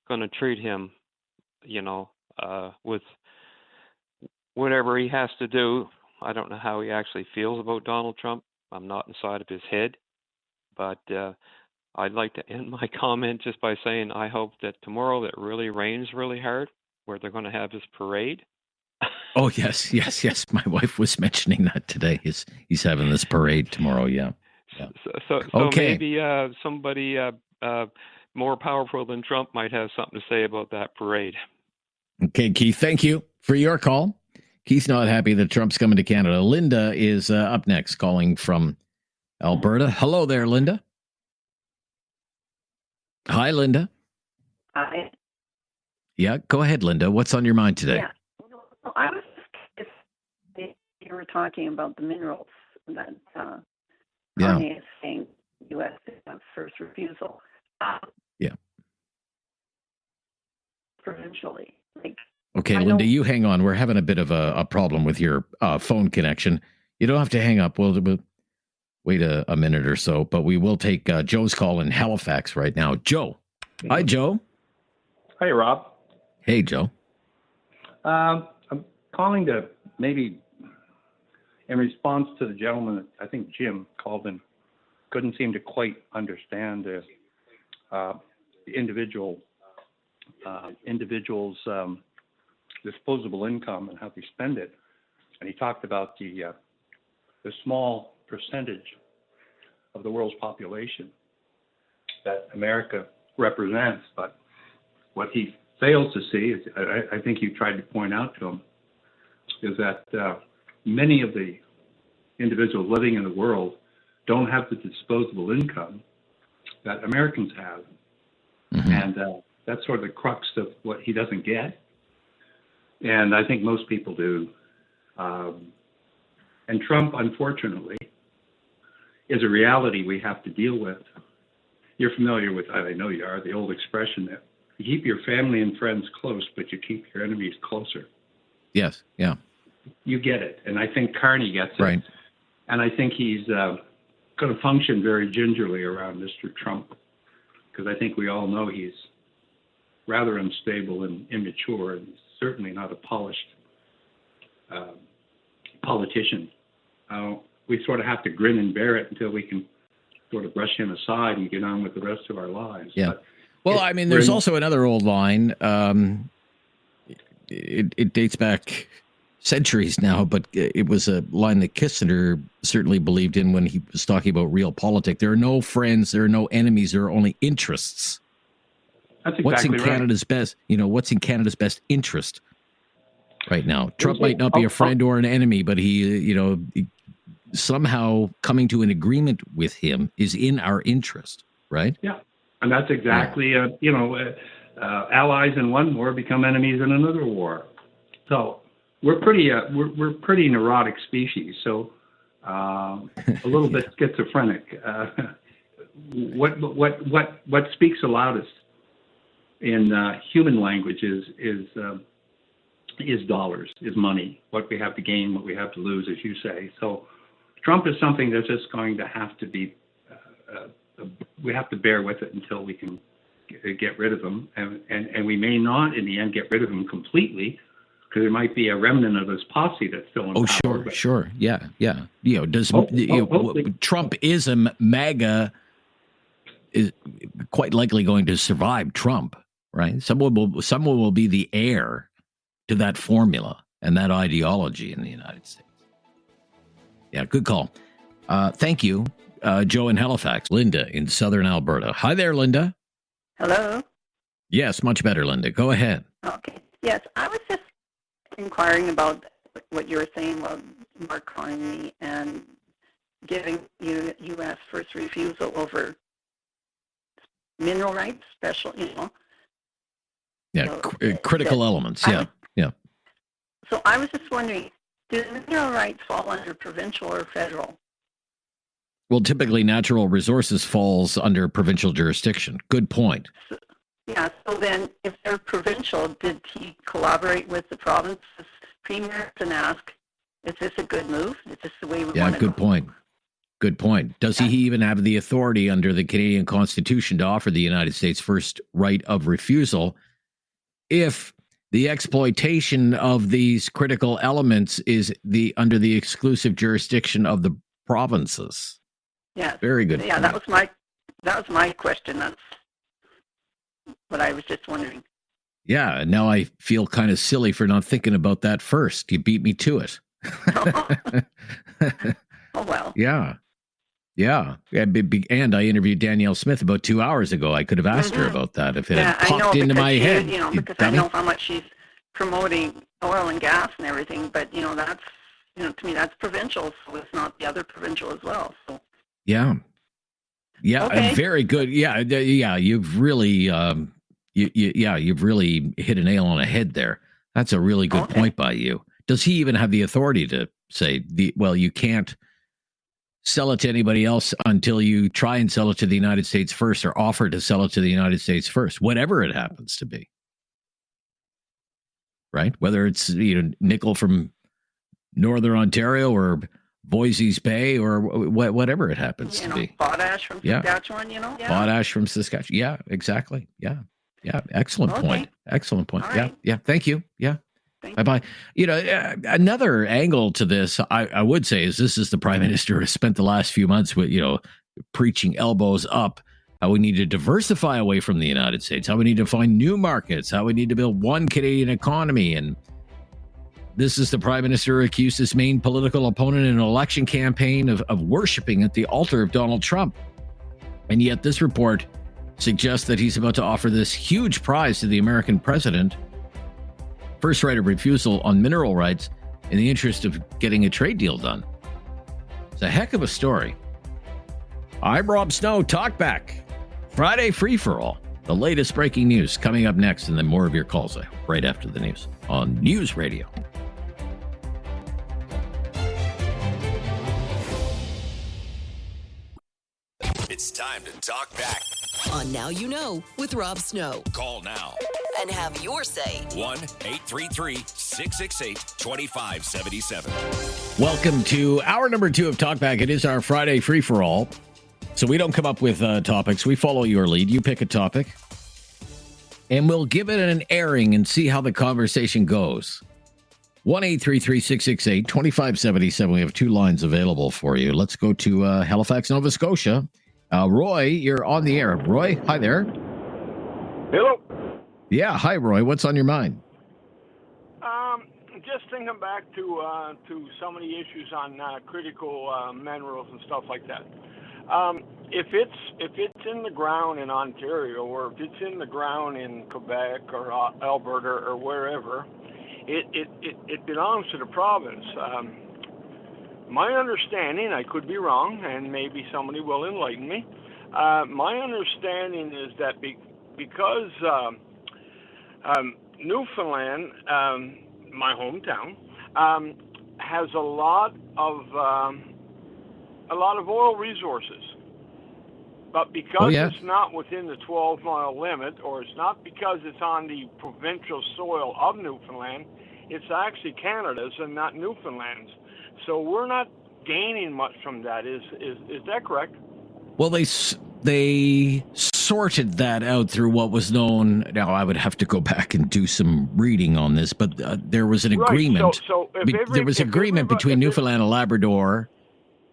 going to treat him, with whatever he has to do. I don't know how he actually feels about Donald Trump. I'm not inside of his head. But I'd like to end my comment just by saying I hope that tomorrow it really rains really hard, where they're going to have his parade. Oh, yes. My wife was mentioning that today. He's having this parade tomorrow, yeah. So maybe somebody more powerful than Trump might have something to say about that parade. Okay, Keith, thank you for your call. Keith's not happy that Trump's coming to Canada. Linda is up next, calling from Alberta. Hello there, Linda. Hi, Linda. Hi. Yeah, go ahead, Linda. What's on your mind today? Yeah. Well, I was just you were talking about the minerals that Kanye is saying U.S. has first refusal. Provincially. Okay, Linda, you hang on. We're having a bit of a problem with your phone connection. You don't have to hang up. We'll wait a minute or so, but we will take Joe's call in Halifax right now. Joe. Hi, Joe. Hi, Rob. Hey, Joe. I'm calling to maybe in response to the gentleman that I think Jim called and couldn't seem to quite understand the individual's disposable income and how they spend it. And he talked about the small percentage of the world's population that America represents. But what he fails to see, is, I think you tried to point out to him, is that many of the individuals living in the world don't have the disposable income that Americans have. Mm-hmm. And that's sort of the crux of what he doesn't get. And I think most people do. And Trump, unfortunately, is a reality we have to deal with. You're familiar with, I know you are, the old expression that you keep your family and friends close, but you keep your enemies closer. Yes, yeah. You get it. And I think Carney gets it. Right. And I think he's going to function very gingerly around Mr. Trump, because I think we all know he's rather unstable and immature, and certainly not a polished politician. We sort of have to grin and bear it until we can sort of brush him aside and get on with the rest of our lives. Yeah. But well, I mean, there's also another old line. It dates back centuries now, but it was a line that Kissinger certainly believed in when he was talking about real politics. There are no friends, there are no enemies, there are only interests. That's exactly what's in right. Canada's best, what's in Canada's best interest right now? Trump might not be a friend or an enemy, but he somehow coming to an agreement with him is in our interest, right? Yeah. And that's exactly, allies in one war become enemies in another war. So we're pretty neurotic species. So a little bit schizophrenic. What speaks the loudest in human language is dollars, is money. What we have to gain, what we have to lose, as you say. So Trump is something that's just going to have to be. We have to bear with it until we can get rid of him, and we may not in the end get rid of him completely, because there might be a remnant of his posse that's still in power. Sure, yeah. Trump is a MAGA is quite likely going to survive Trump, right? Someone will be the heir to that formula and that ideology in the United States. Yeah, good call. Thank you. Joe in Halifax, Linda in southern Alberta. Hi there, Linda. Hello. Yes, much better, Linda. Go ahead. Okay. Yes, I was just inquiring about what you were saying about Mark Carney and giving U.S. first refusal over mineral rights, special, Yeah, So, critical elements. Yeah. So I was just wondering, do mineral rights fall under provincial or federal? Well, typically natural resources falls under provincial jurisdiction. Good point. So then if they're provincial, did he collaborate with the province's premier and ask, is this a good move? Is this the way we want to good go? point. Good point. Does he even have the authority under the Canadian Constitution to offer the United States first right of refusal if the exploitation of these critical elements is under the exclusive jurisdiction of the provinces? Yeah. Very good. Yeah, point. that was my question. That's what I was just wondering. Yeah, and now I feel kind of silly for not thinking about that first. You beat me to it. Oh, well. Yeah. And I interviewed Danielle Smith about 2 hours ago. I could have asked her about that if it had popped into my head. Because I know how much she's promoting oil and gas and everything, but that's to me that's provincial, so it's not the other provincial as well. So. Yeah. Okay. Very good. Yeah. You've really, you've really hit a nail on the head there. That's a really good point by you. Does he even have the authority to say, you can't sell it to anybody else until you try and sell it to the United States first, or offer to sell it to the United States first, whatever it happens to be. Right? Whether it's, nickel from Northern Ontario or Boise's Bay or whatever it happens to be. Potash from Saskatchewan, Potash from Saskatchewan. Yeah, exactly. Yeah. Excellent point. Excellent point. All Yeah. Thank you. Yeah. Bye-bye. Another angle to this, I would say, is this is the Prime Minister who has spent the last few months with, preaching elbows up, how we need to diversify away from the United States, how we need to find new markets, how we need to build one Canadian economy. And this is the Prime Minister who accused his main political opponent in an election campaign of worshiping at the altar of Donald Trump. And yet this report suggests that he's about to offer this huge prize to the American president, first right of refusal on mineral rights, in the interest of getting a trade deal done. It's a heck of a story. I'm Rob Snow. Talk back Friday free-for-all. The latest breaking news coming up next, and then more of your calls right after the news on News Radio. It's time to talk back. On Now You Know with Rob Snow. Call now. And have your say. 1-833-668-2577. Welcome to hour number 2 of Talkback. It is our Friday free-for-all. So we don't come up with topics. We follow your lead. You pick a topic, and we'll give it an airing and see how the conversation goes. 1-833-668-2577. We have 2 lines available for you. Let's go to Halifax, Nova Scotia. Roy, you're on the air. Roy, hi there. Hello. Yeah, hi, Roy. What's on your mind? Just thinking back to some of the issues on critical minerals and stuff like that. If it's in the ground in Ontario, or if it's in the ground in Quebec or Alberta or wherever, it belongs to the province. My understanding, I could be wrong, and maybe somebody will enlighten me. My understanding is that because Newfoundland, my hometown, has a lot of oil resources, but because it's not within the 12-mile limit, or it's not because it's on the provincial soil of Newfoundland, it's actually Canada's and not Newfoundland's. So we're not gaining much from that. Is that correct? Well, they sorted that out through what was known. Now, I would have to go back and do some reading on this, but there was an agreement. There was agreement between Newfoundland and Labrador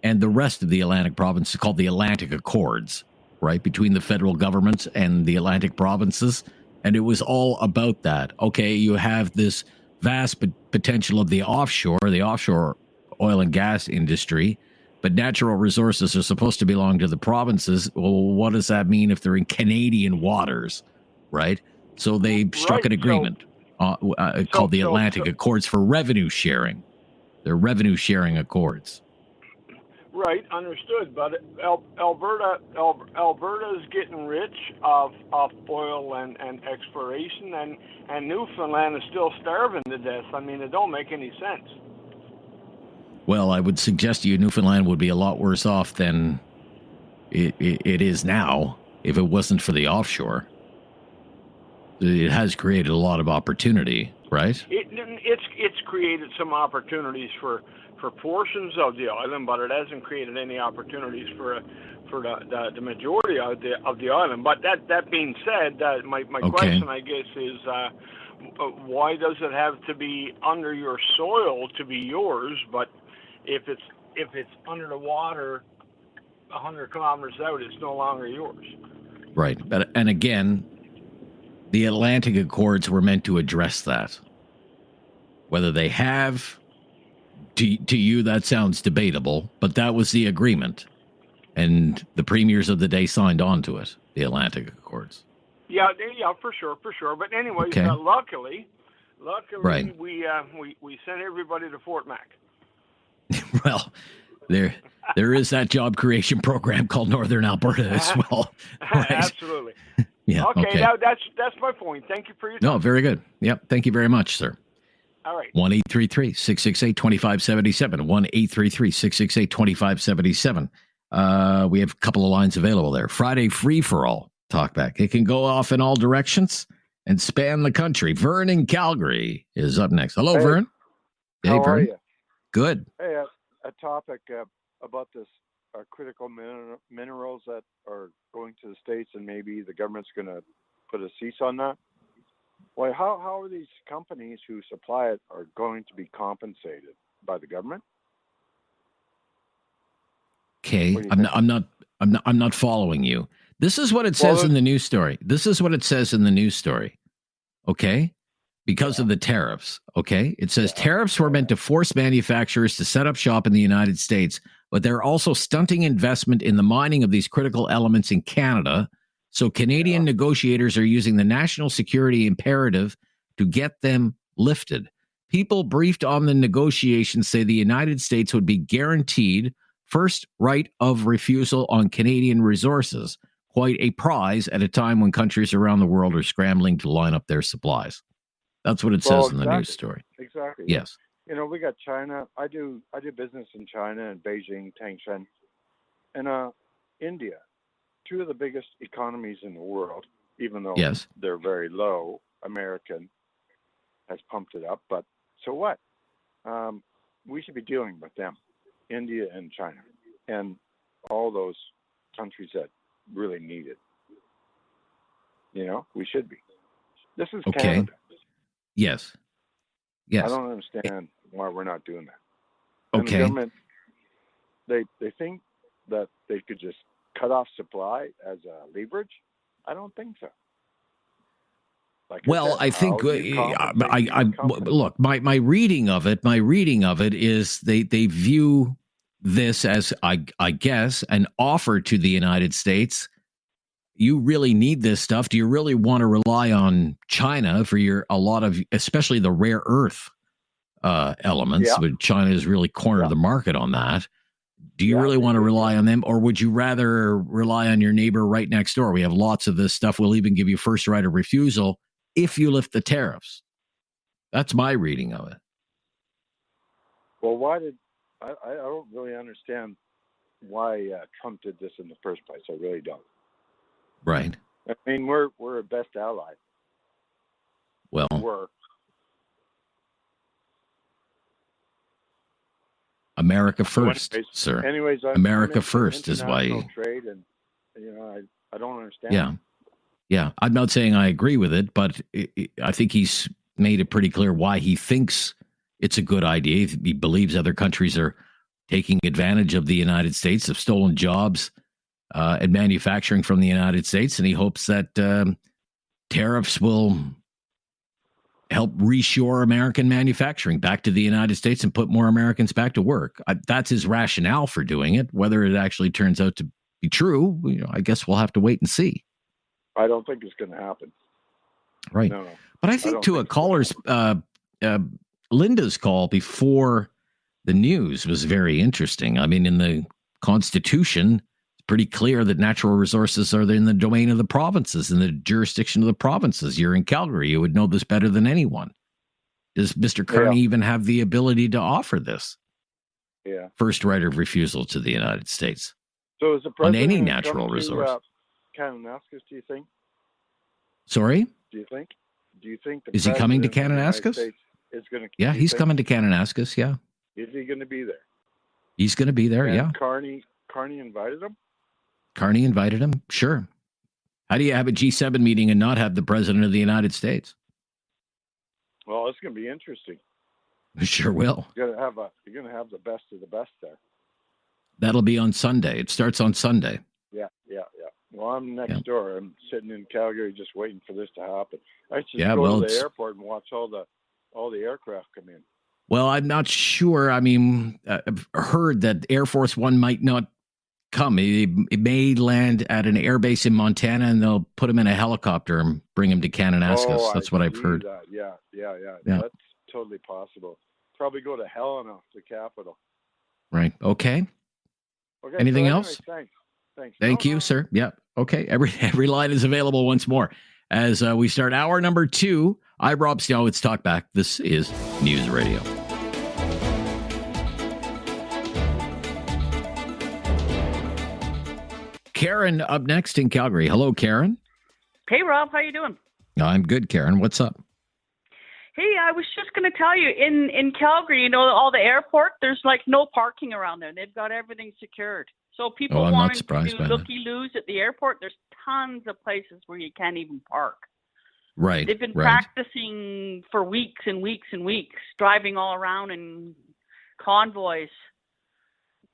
and the rest of the Atlantic province called the Atlantic Accords, right, between the federal government and the Atlantic provinces. And it was all about that. Okay, you have this vast potential of the offshore oil and gas industry, but natural resources are supposed to belong to the provinces. Well, what does that mean if they're in Canadian waters, right? So they struck an agreement called the Atlantic Accords for revenue sharing. They're revenue sharing accords. Right, understood. But Alberta is getting rich of oil and exploration, and Newfoundland is still starving to death. I mean, it don't make any sense. Well, I would suggest to you Newfoundland would be a lot worse off than it is now if it wasn't for the offshore. It has created a lot of opportunity, right? It's created some opportunities for portions of the island, but it hasn't created any opportunities for the majority of the island. But that being said, my question, I guess, is why does it have to be under your soil to be yours? But if it's under the water 100 kilometers out, it's no longer yours. Right. And again, the Atlantic Accords were meant to address that. Whether they have, to you, that sounds debatable, but that was the agreement. And the premiers of the day signed on to it, the Atlantic Accords. Yeah, for sure. But anyways, okay. Luckily, right. we sent everybody to Fort Mac. Well, there is that job creation program called Northern Alberta as well. Right? Absolutely. Yeah. Okay. Now that's my point. Thank you for your time. No, very good. Yep. Thank you very much, sir. All right. 1-833-668-2577. 1-833-668-2577. We have a couple of lines available there. Friday free for all talkback. It can go off in all directions and span the country. Vern in Calgary is up next. Hello, Vern. Hey, How Vern. are you? Good. Hey, a topic about this critical minerals that are going to the States, and maybe the government's going to put a cease on that. Well, how are these companies who supply it are going to be compensated by the government? Okay, I'm not following you. This is what it says in the news story. Okay? Because of the tariffs, okay? It says tariffs were meant to force manufacturers to set up shop in the United States, but they're also stunting investment in the mining of these critical elements in Canada. So Canadian negotiators are using the national security imperative to get them lifted. People briefed on the negotiations say the United States would be guaranteed first right of refusal on Canadian resources. quite a prize at a time when countries around the world are scrambling to line up their supplies. That's what it says in the news story. Exactly. Yes. You know, we got China. I do business in China and Beijing, Tangshan, and India. Two of the biggest economies in the world, even though Yes. they're very low. American has pumped it up, but so what? We should be dealing with them, India and China, and all those countries that really need it. You know, we should be. This is Okay. Canada. Yes. Yes. I don't understand why we're not doing that. And Okay. the government, they think that they could just cut off supply as a leverage. I don't think so. Like Well, said, I think how do you compensate I these companies? look, my reading of it is they view this as I guess an offer to the United States. You really need this stuff. Do you really want to rely on China for a lot of, especially the rare earth elements? Yeah. But China has really cornered the market on that. Do you really want to rely on them, or would you rather rely on your neighbor right next door? We have lots of this stuff. We'll even give you first right of refusal if you lift the tariffs. That's my reading of it. Well, why did I don't really understand why Trump did this in the first place. I really don't. Right. I mean, we're a best ally. Well, We're America So first, sir. Anyways, America I'm first is why. international trade, and you know, I don't understand. Yeah. Yeah. I'm not saying I agree with it, but I think he's made it pretty clear why he thinks it's a good idea. He believes other countries are taking advantage of the United States, have stolen jobs and manufacturing from the United States. And he hopes that tariffs will help reshore American manufacturing back to the United States and put more Americans back to work. That's his rationale for doing it. Whether it actually turns out to be true, I guess we'll have to wait and see. I don't think it's going to happen. Right. No. But I think to a caller's, Linda's call before the news was very interesting. I mean, in the Constitution, it's pretty clear that natural resources are in the domain of the provinces, in the jurisdiction of the provinces. You're in Calgary. You would know this better than anyone. Does Mr. Carney even have the ability to offer this? Yeah. First right of refusal to the United States So is the on president any gonna natural come resource. to Kananaskis, do you think? Sorry? Do you think? The Is he coming to president of the United Kananaskis? States is going to? Yeah, he's coming to Kananaskis. Yeah. Is he going to be there? He's going to be there. And Yeah. Carney invited him. Carney invited him. Sure. How do you have a G7 meeting and not have the president of the United States? Well, it's going to be interesting. Sure will. You're going to have the best of the best there. That'll be on Sunday. It starts on Sunday. Yeah. Well, I'm next door. I'm sitting in Calgary, just waiting for this to happen. I should Yeah, go well, to the it's- airport and watch all the aircraft come in. Well, I'm not sure. I mean, I've heard that Air Force One might not come. It may land at an air base in Montana, and they'll put him in a helicopter and bring him to Kananaskis. Oh, That's I what I've see heard. that. Yeah. Yeah. That's totally possible. Probably go to Helena, the capital. Right. Okay. Okay. Anything so else? anyway, Thanks. Thank you, sir. Yeah. Okay. Every line is available once more. As we start hour number 2, I'm Rob Snow. It's Talk Back. This is News Radio. Karen up next in Calgary. Hello, Karen. Hey, Rob, how you doing? I'm good, Karen. What's up? Hey, I was just going to tell you, in Calgary, you know, all the airport, there's like no parking around there. They've got everything secured. So people I'm not wanting to surprised do by that. looky-loos at the airport, there's tons of places where you can't even park. Right. They've been right. practicing for weeks and weeks and weeks, driving all around in convoys,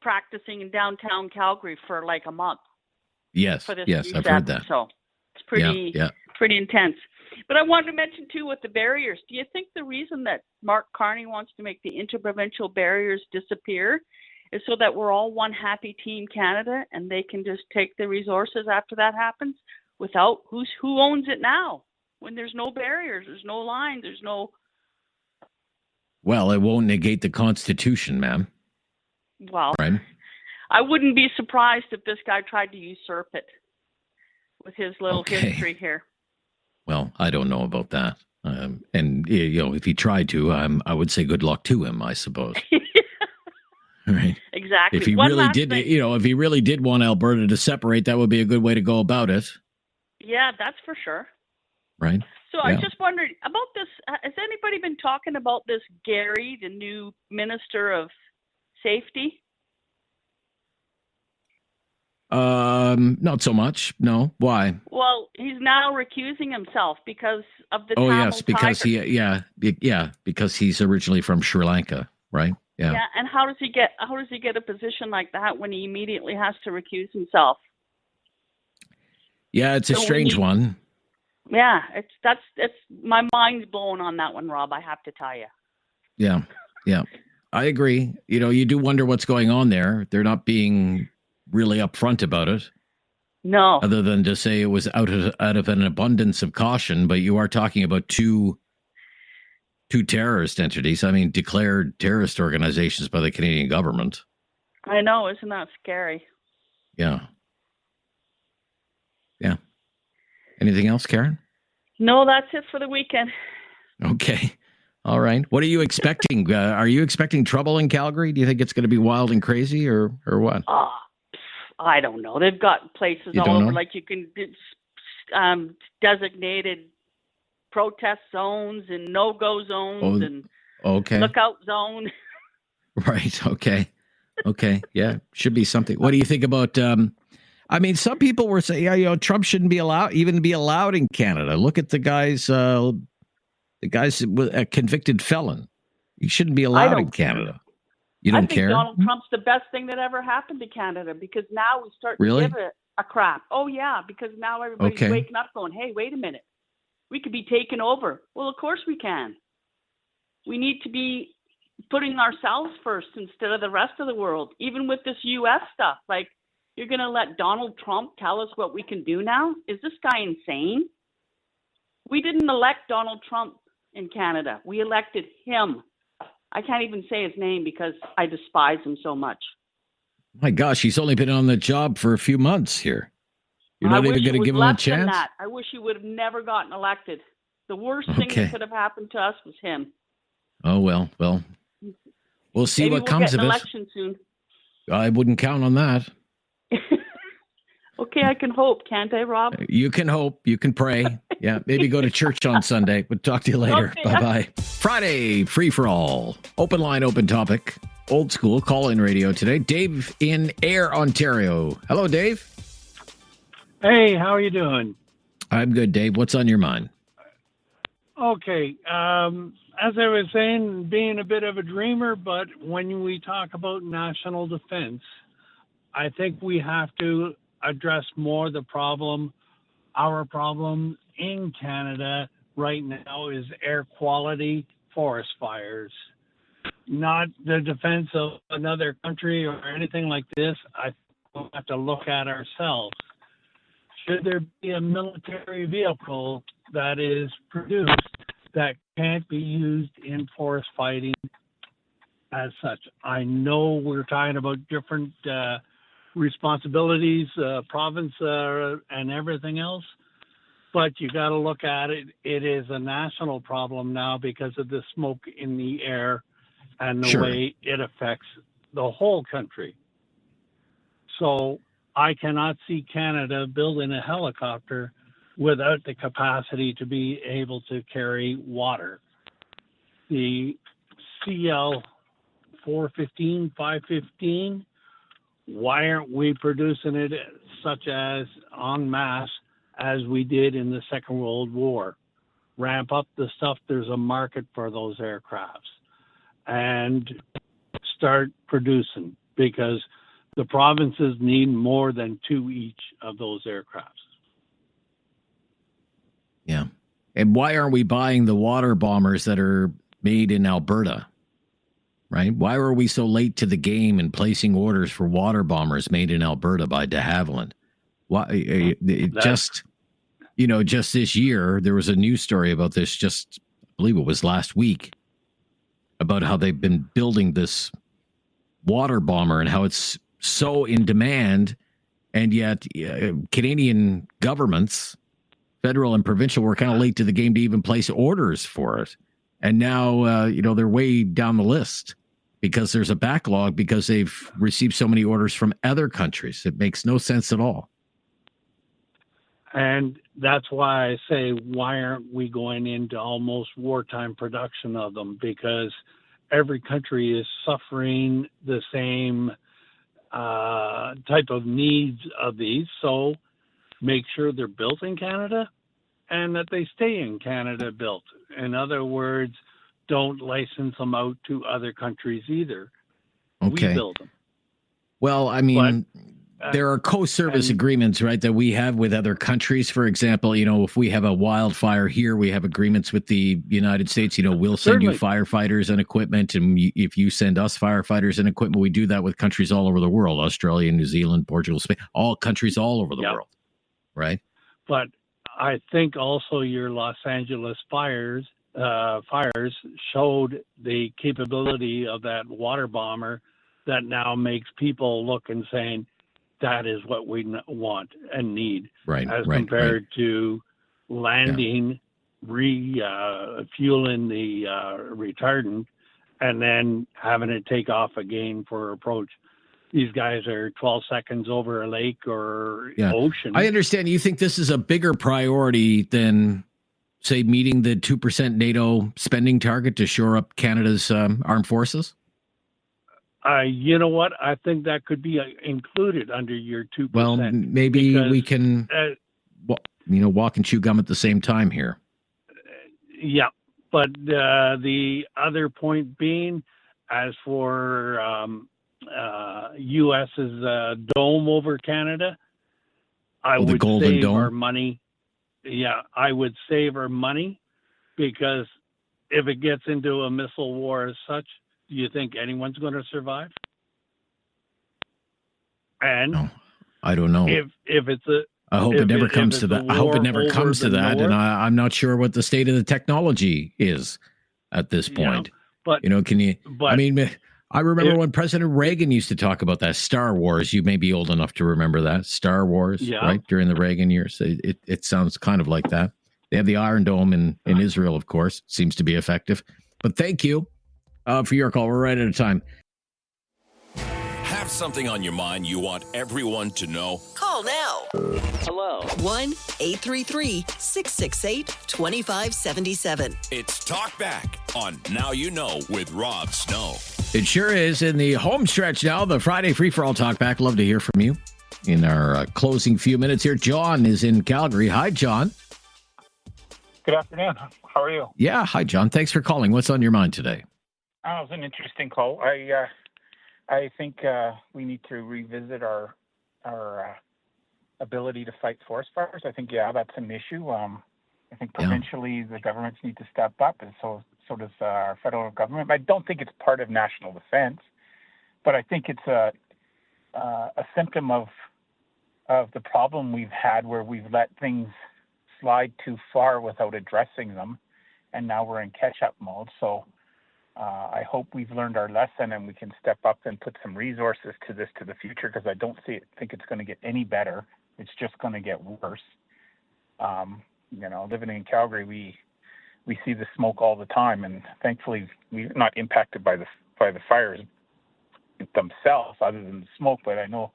practicing in downtown Calgary for like a month. Yes. For this Yes, I've G7. heard that. So it's pretty Yeah. pretty intense. But I wanted to mention too with the barriers. Do you think the reason that Mark Carney wants to make the interprovincial barriers disappear is so that we're all one happy team Canada and they can just take the resources after that happens without who owns it now? When there's no barriers, there's no line, there's no. Well, it won't negate the Constitution, ma'am. Well, Right. I wouldn't be surprised if this guy tried to usurp it. with his little history here. Well, I don't know about that. And if he tried to, I would say good luck to him, I suppose. Right. Exactly. If he really did, if he really did want Alberta to separate, that would be a good way to go about it. Yeah, that's for sure. Right. So I just wondered about this. Has anybody been talking about this Gary, the new Minister of Safety? Not so much. No. Why? Well, he's now recusing himself because of the. Oh Tamil yes, because tiger. because he's originally from Sri Lanka, right? Yeah. Yeah, and how does he get a position like that when he immediately has to recuse himself? Yeah, it's a strange one. Yeah, it's my mind's blown on that one, Rob. I have to tell you. Yeah, I agree. You do wonder what's going on there. They're not being really upfront about it. No. Other than to say it was out of an abundance of caution, but you are talking about two terrorist entities. I mean, declared terrorist organizations by the Canadian government. I know, isn't that scary? Yeah. Yeah. Anything else, Karen? No, that's it for the weekend. Okay. All right. What are you expecting? Are you expecting trouble in Calgary? Do you think it's going to be wild and crazy or what? I don't know. They've got places all over, like you can designated protest zones and no-go zones and lookout zone. Right. Okay. Yeah. Should be something. What do you think about? Some people were saying, Trump shouldn't be allowed in Canada. Look at the guy's a convicted felon. He shouldn't be allowed in Canada. You don't care? I think Donald Trump's the best thing that ever happened to Canada because now we start to give it a crap. Oh, yeah, because now everybody's waking up going, hey, wait a minute. We could be taken over. Well, of course we can. We need to be putting ourselves first instead of the rest of the world, even with this U.S. stuff. Like, you're going to let Donald Trump tell us what we can do now? Is this guy insane? We didn't elect Donald Trump in Canada. We elected him. I can't even say his name because I despise him so much. My gosh, he's only been on the job for a few months here. You're not even going to give him a chance? I wish he would have never gotten elected. The worst thing that could have happened to us was him. Oh, well. We'll see what comes of it. Maybe we'll get an election soon. I wouldn't count on that. Okay, I can hope, can't I, Rob? You can hope. You can pray. Yeah, maybe go to church on Sunday. We'll talk to you later. Okay. Bye-bye. Friday, free for all. Open line, open topic. Old school call-in radio today. Dave in Ayr, Ontario. Hello, Dave. Hey, how are you doing? I'm good, Dave. What's on your mind? Okay. As I was saying, being a bit of a dreamer, but when we talk about national defense, I think we have to address more the problem. Our problem in Canada right now is air quality, forest fires, not the defense of another country or anything like this. I think we'll have to look at ourselves. Should there be a military vehicle that is produced that can't be used in forest fighting as such? I know we're talking about different responsibilities, province and everything else, but you got to look at it. It is a national problem now because of the smoke in the air and the way it affects the whole country. So I cannot see Canada building a helicopter without the capacity to be able to carry water. The CL 415, 515, why aren't we producing it such as en masse as we did in the Second World War? Ramp up the stuff. There's a market for those aircrafts and start producing, because the provinces need more than 2 each of those aircrafts. Yeah. And why aren't we buying the water bombers that are made in Alberta? Right? Why were we so late to the game in placing orders for water bombers made in Alberta by de Havilland? Why? Just this year, there was a news story about this, I believe it was last week, about how they've been building this water bomber and how it's so in demand And yet Canadian governments, federal and provincial, were kind of late to the game to even place orders for it. And now, they're way down the list because there's a backlog because they've received so many orders from other countries. It makes no sense at all. And that's why I say, why aren't we going into almost wartime production of them? Because every country is suffering the same type of needs of these. So make sure they're built in Canada and that they stay in Canada built. In other words, don't license them out to other countries either. Okay. We build them. Well, I mean, there are co-service agreements, right, that we have with other countries. For example, if we have a wildfire here, we have agreements with the United States. We'll send you firefighters and equipment. And if you send us firefighters and equipment, we do that with countries all over the world, Australia, New Zealand, Portugal, Spain, all countries all over the world, right? But I think also your Los Angeles fires showed the capability of that water bomber that now makes people look and saying, that is what we want and need, as compared to landing, refueling the retardant, and then having it take off again for approach. These guys are 12 seconds over a lake or ocean. I understand. You think this is a bigger priority than, say, meeting the 2% NATO spending target to shore up Canada's armed forces? You know what? I think that could be included under your 2%. Well, maybe we can, walk and chew gum at the same time here. Yeah, but the other point being, as for U.S.'s dome over Canada, I would save our money. Yeah, I would save our money, because if it gets into a missile war as such, do you think anyone's going to survive? And I don't know. If it's I hope it never comes to that. I hope it never comes to that. And I'm not sure what the state of the technology is at this point. But can you? I mean, I remember when President Reagan used to talk about that Star Wars. You may be old enough to remember that Star Wars, right? During the Reagan years, it sounds kind of like that. They have the Iron Dome in Israel, of course. Seems to be effective. But thank you for your call. We're right at a time. Have something on your mind you want everyone to know? Call now. Hello. 1-833-668-2577. It's Talk Back on Now You Know with Rob Snow. It sure is in the home stretch now, the Friday Free-for-All Talk Back. Love to hear from you in our closing few minutes here. John is in Calgary. Hi, John. Good afternoon. How are you? Yeah. Hi, John. Thanks for calling. What's on your mind today? It was an interesting call. I think we need to revisit our ability to fight forest fires. I think, that's an issue. I think provincially the governments need to step up, and so does our federal government. I don't think it's part of national defense, but I think it's a symptom of the problem we've had, where we've let things slide too far without addressing them, and now we're in catch-up mode. So I hope we've learned our lesson and we can step up and put some resources to this to the future, because I don't think it's going to get any better. It's just going to get worse. Living in Calgary, we see the smoke all the time, and thankfully we're not impacted by the fires themselves, other than the smoke. But I know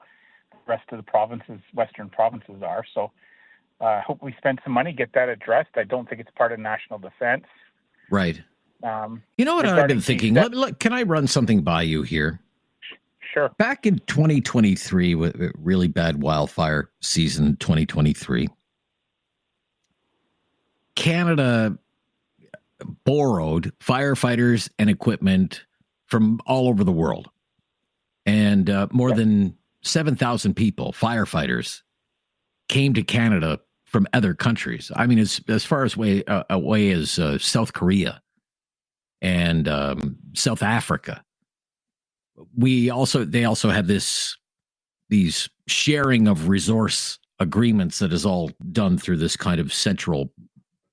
the rest of the provinces, western provinces, are. So I hope we spend some money, get that addressed. I don't think it's part of national defense. Right. You know what I've been thinking? Can I run something by you here? Sure. Back in 2023, with really bad wildfire season, 2023, Canada borrowed firefighters and equipment from all over the world. And more than 7,000 people, firefighters, came to Canada from other countries. I mean, as far as away as South Korea and South Africa. They also have these sharing of resource agreements that is all done through this kind of central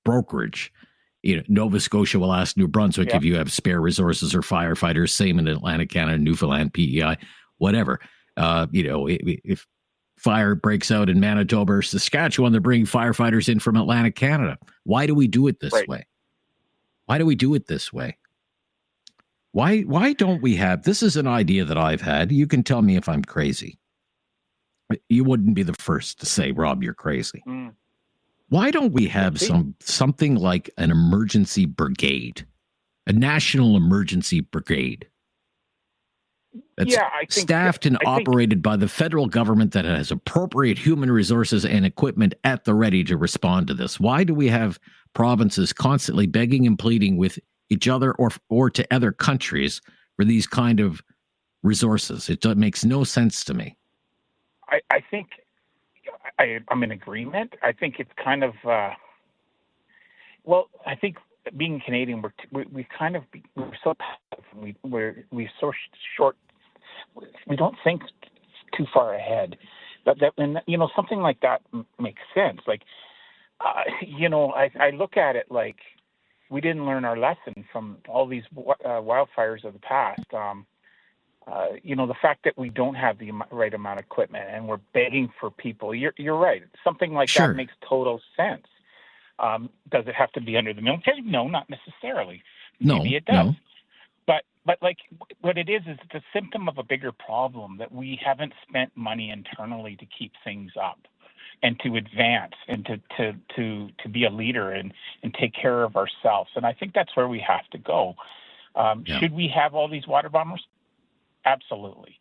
brokerage. Nova Scotia will ask New Brunswick if you have spare resources or firefighters. Same in Atlantic Canada, Newfoundland, PEI, whatever. If fire breaks out in Manitoba or Saskatchewan, they're bringing firefighters in from Atlantic Canada. Why do we do it this way? Why do we do it this way? Why don't we have, this is an idea that I've had. You can tell me if I'm crazy. You wouldn't be the first to say, Rob, you're crazy. Why don't we have something like an emergency brigade, a national emergency brigade that's staffed and operated by the federal government that has appropriate human resources and equipment at the ready to respond to this? Why do we have provinces constantly begging and pleading with each other or to other countries for these kind of resources? It makes no sense to me. I think I'm in agreement. I think it's kind of, I think being Canadian, we're so passive. We're so short. We don't think too far ahead. But and something like that makes sense. Like, I look at it like we didn't learn our lesson from all these wildfires of the past. The fact that we don't have the right amount of equipment and we're begging for people. You're right. Something like that makes total sense. Does it have to be under the military? No, not necessarily. Maybe it does. No. But like what it is it's a symptom of a bigger problem that we haven't spent money internally to keep things up and to advance and to be a leader and take care of ourselves. And I think that's where we have to go. Should we have all these water bombers? Absolutely.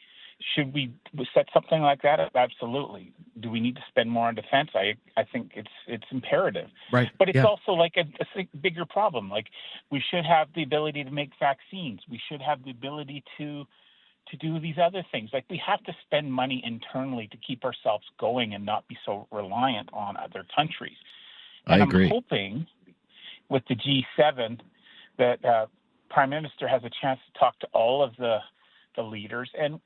Should we set something like that up? Absolutely. Do we need to spend more on defense? I think it's imperative. Right. But it's also like a bigger problem. Like we should have the ability to make vaccines. We should have the ability to do these other things. Like we have to spend money internally to keep ourselves going and not be so reliant on other countries. And I agree. I'm hoping with the G7 that Prime Minister has a chance to talk to all of the leaders and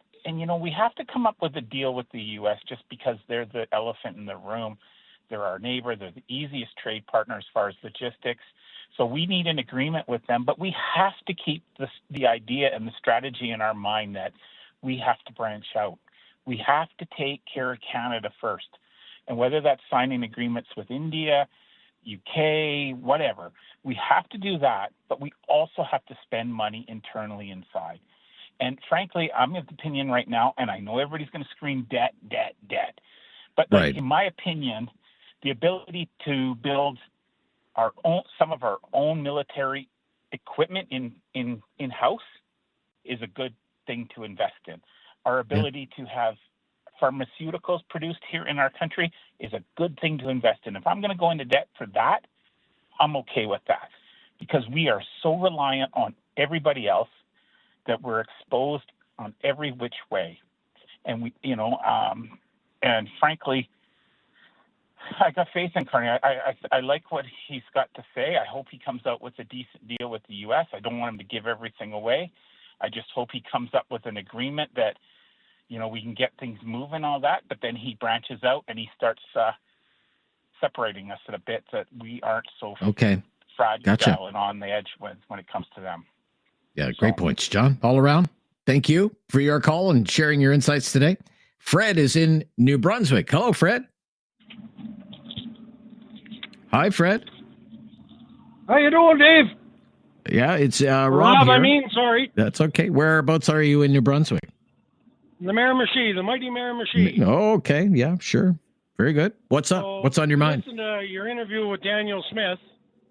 we have to come up with a deal with the U.S. just because they're the elephant in the room. They're our neighbor. They're the easiest trade partner as far as logistics. So we need an agreement with them, but we have to keep the idea and the strategy in our mind that we have to branch out. We have to take care of Canada first. And whether that's signing agreements with India, UK, whatever, we have to do that, but we also have to spend money internally inside. And frankly, I'm of the opinion right now, and I know everybody's going to scream debt, debt, debt. But in my opinion, the ability to build some of our own military equipment in-house is a good thing to invest in. Our ability to have pharmaceuticals produced here in our country is a good thing to invest in. If I'm going to go into debt for that, I'm okay with that because we are so reliant on everybody else that we're exposed on every which way. And and frankly, I got faith in Carney. I like what he's got to say. I hope he comes out with a decent deal with the U.S. I don't want him to give everything away. I just hope he comes up with an agreement that, we can get things moving, all that, but then he branches out and he starts separating us a bit that we aren't so fragile and on the edge when it comes to them. Yeah, great points, John. All around. Thank you for your call and sharing your insights today. Fred is in New Brunswick. Hello, Fred. Hi, Fred. How you doing, Dave? Yeah, it's Rob here. Sorry. That's okay. Whereabouts are you in New Brunswick? The Miramichi, the mighty Miramichi. Oh, okay. Yeah, sure. Very good. What's up? What's on your mind? I listened to your interview with Danielle Smith.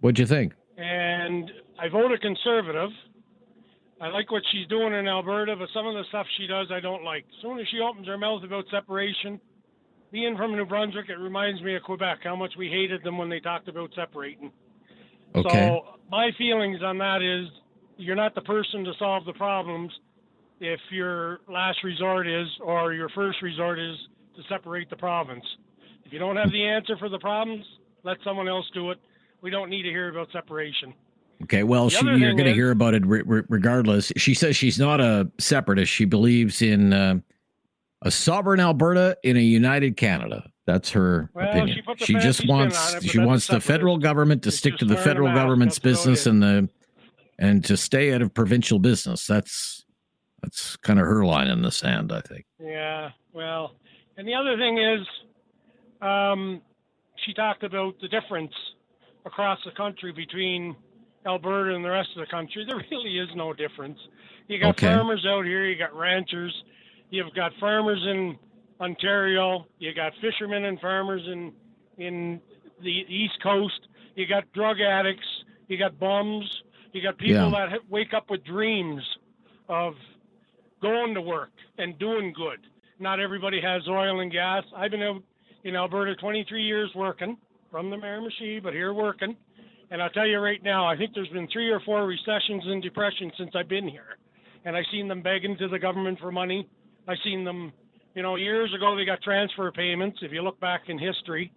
What'd you think? And I voted Conservative. I like what she's doing in Alberta, but some of the stuff she does I don't like. As soon as she opens her mouth about separation, being from New Brunswick, it reminds me of Quebec, how much we hated them when they talked about separating. Okay. So my feelings on that is you're not the person to solve the problems if your last resort is, or your first resort is, to separate the province. If you don't have the answer for the problems, let someone else do it. We don't need to hear about separation. Okay, well, you're going to hear about it regardless. She says she's not a separatist. She believes in a sovereign Alberta in a united Canada. That's her opinion. She just wants the federal government to stick to the federal government's business and to stay out of provincial business. That's kind of her line in the sand, I think. Yeah, well, And the other thing is, she talked about the difference across the country between Alberta and the rest of the country. There really is no difference. You got farmers out here, you got ranchers, you've got farmers in Ontario, you got fishermen and farmers in the East Coast, you got drug addicts, you got bums, you got people that wake up with dreams of going to work and doing good. Not everybody has oil and gas. I've been out in Alberta 23 years working from the Miramichi, but here working. And I'll tell you right now, I think there's been 3 or 4 recessions and depressions since I've been here. And I've seen them begging to the government for money. I've seen them, years ago they got transfer payments, if you look back in history.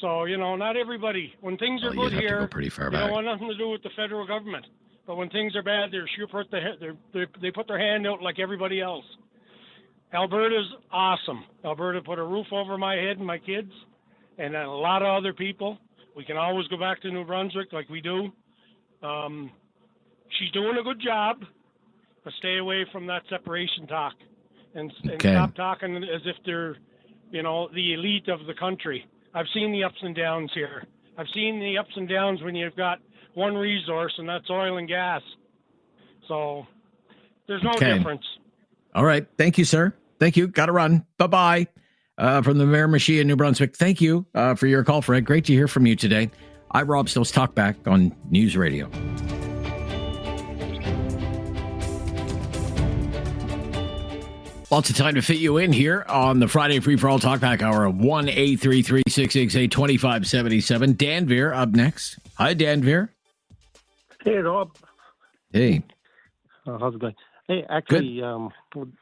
So, not everybody, when things are good here, pretty far they back. don't want nothing to do with the federal government. But when things are bad, they put their hand out like everybody else. Alberta's awesome. Alberta put a roof over my head and my kids and a lot of other people. We can always go back to New Brunswick like we do. She's doing a good job, but stay away from that separation talk and stop talking as if they're, the elite of the country. I've seen the ups and downs here. I've seen the ups and downs when you've got one resource, and that's oil and gas. So there's no difference. All right. Thank you, sir. Thank you. Got to run. Bye-bye. From the Miramichi in New Brunswick. Thank you for your call, Fred. Great to hear from you today. I'm Rob Snow's Talk Back on News Radio. Lots of time to fit you in here on the Friday Free for All Talk Back Hour of 1-833-668-2577. Dan Veer up next. Hi, Dan Veer. Hey, Rob. Hey. How's it going? Hey, actually,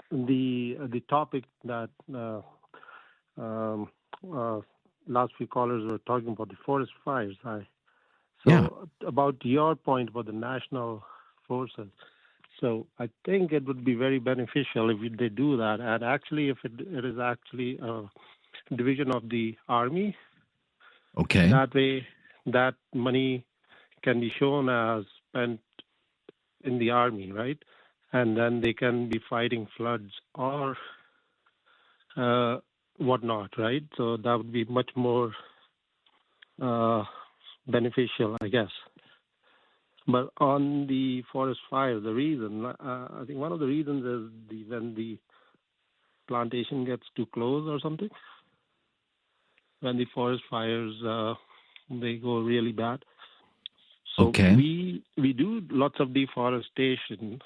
the topic that last few callers were talking about, the forest fires. About your point about the national forces. So I think it would be very beneficial if they do that. And actually, if it is actually a division of the Army, that way that money can be shown as spent in the Army, right? And then they can be fighting floods or whatnot, right? So that would be much more beneficial, I guess. But on the forest fire, the reason, I think one of the reasons is when the plantation gets too close or something. When the forest fires, they go really bad. So we do lots of deforestation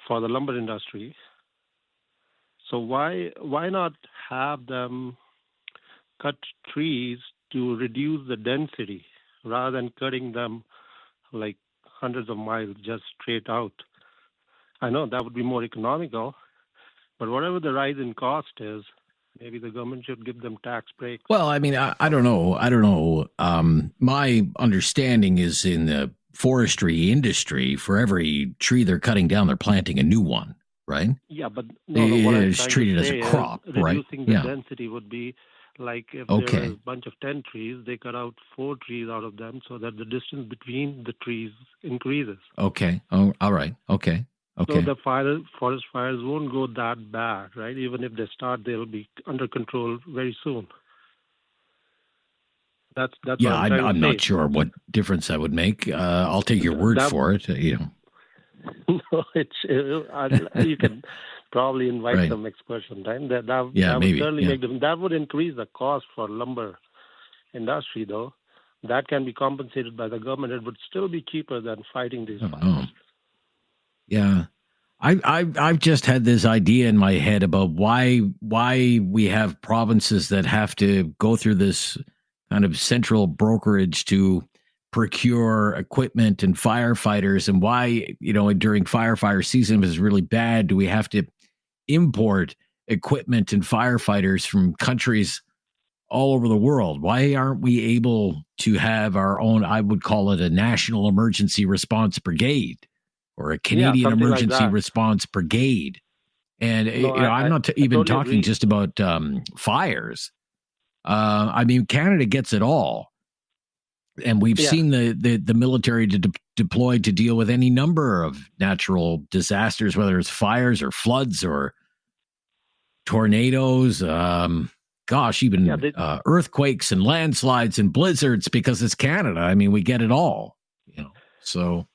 for the lumber industry. So why not have them cut trees to reduce the density rather than cutting them like hundreds of miles just straight out? I know that would be more economical, but whatever the rise in cost is, maybe the government should give them tax breaks. Well, I mean, I don't know. My understanding is in the forestry industry, for every tree they're cutting down, they're planting a new one, right? Yeah, but it's treated as a crop, right? Reducing the density would be like if there's a bunch of 10 trees, they cut out 4 trees out of them so that the distance between the trees increases. Okay. Oh, all right. Okay. So the forest fires won't go that bad, right? Even if they start, they'll be under control very soon. That's yeah, I'm not sure what difference that would make. I'll take your word for it. No, you can probably invite them next question, right? That would certainly make them. That would increase the cost for lumber industry, though. That can be compensated by the government. It would still be cheaper than fighting these fires. Yeah, I've just had this idea in my head about why we have provinces that have to go through this kind of central brokerage to procure equipment and firefighters, and why, during firefighter season, if it's really bad, do we have to import equipment and firefighters from countries all over the world? Why aren't we able to have our own, I would call it a National Emergency Response Brigade or a Canadian Emergency Response Brigade? And I'm not even talking just about fires. I mean, Canada gets it all. And we've seen the military deployed to deal with any number of natural disasters, whether it's fires or floods or tornadoes, even earthquakes and landslides and blizzards, because it's Canada. I mean, we get it all, so.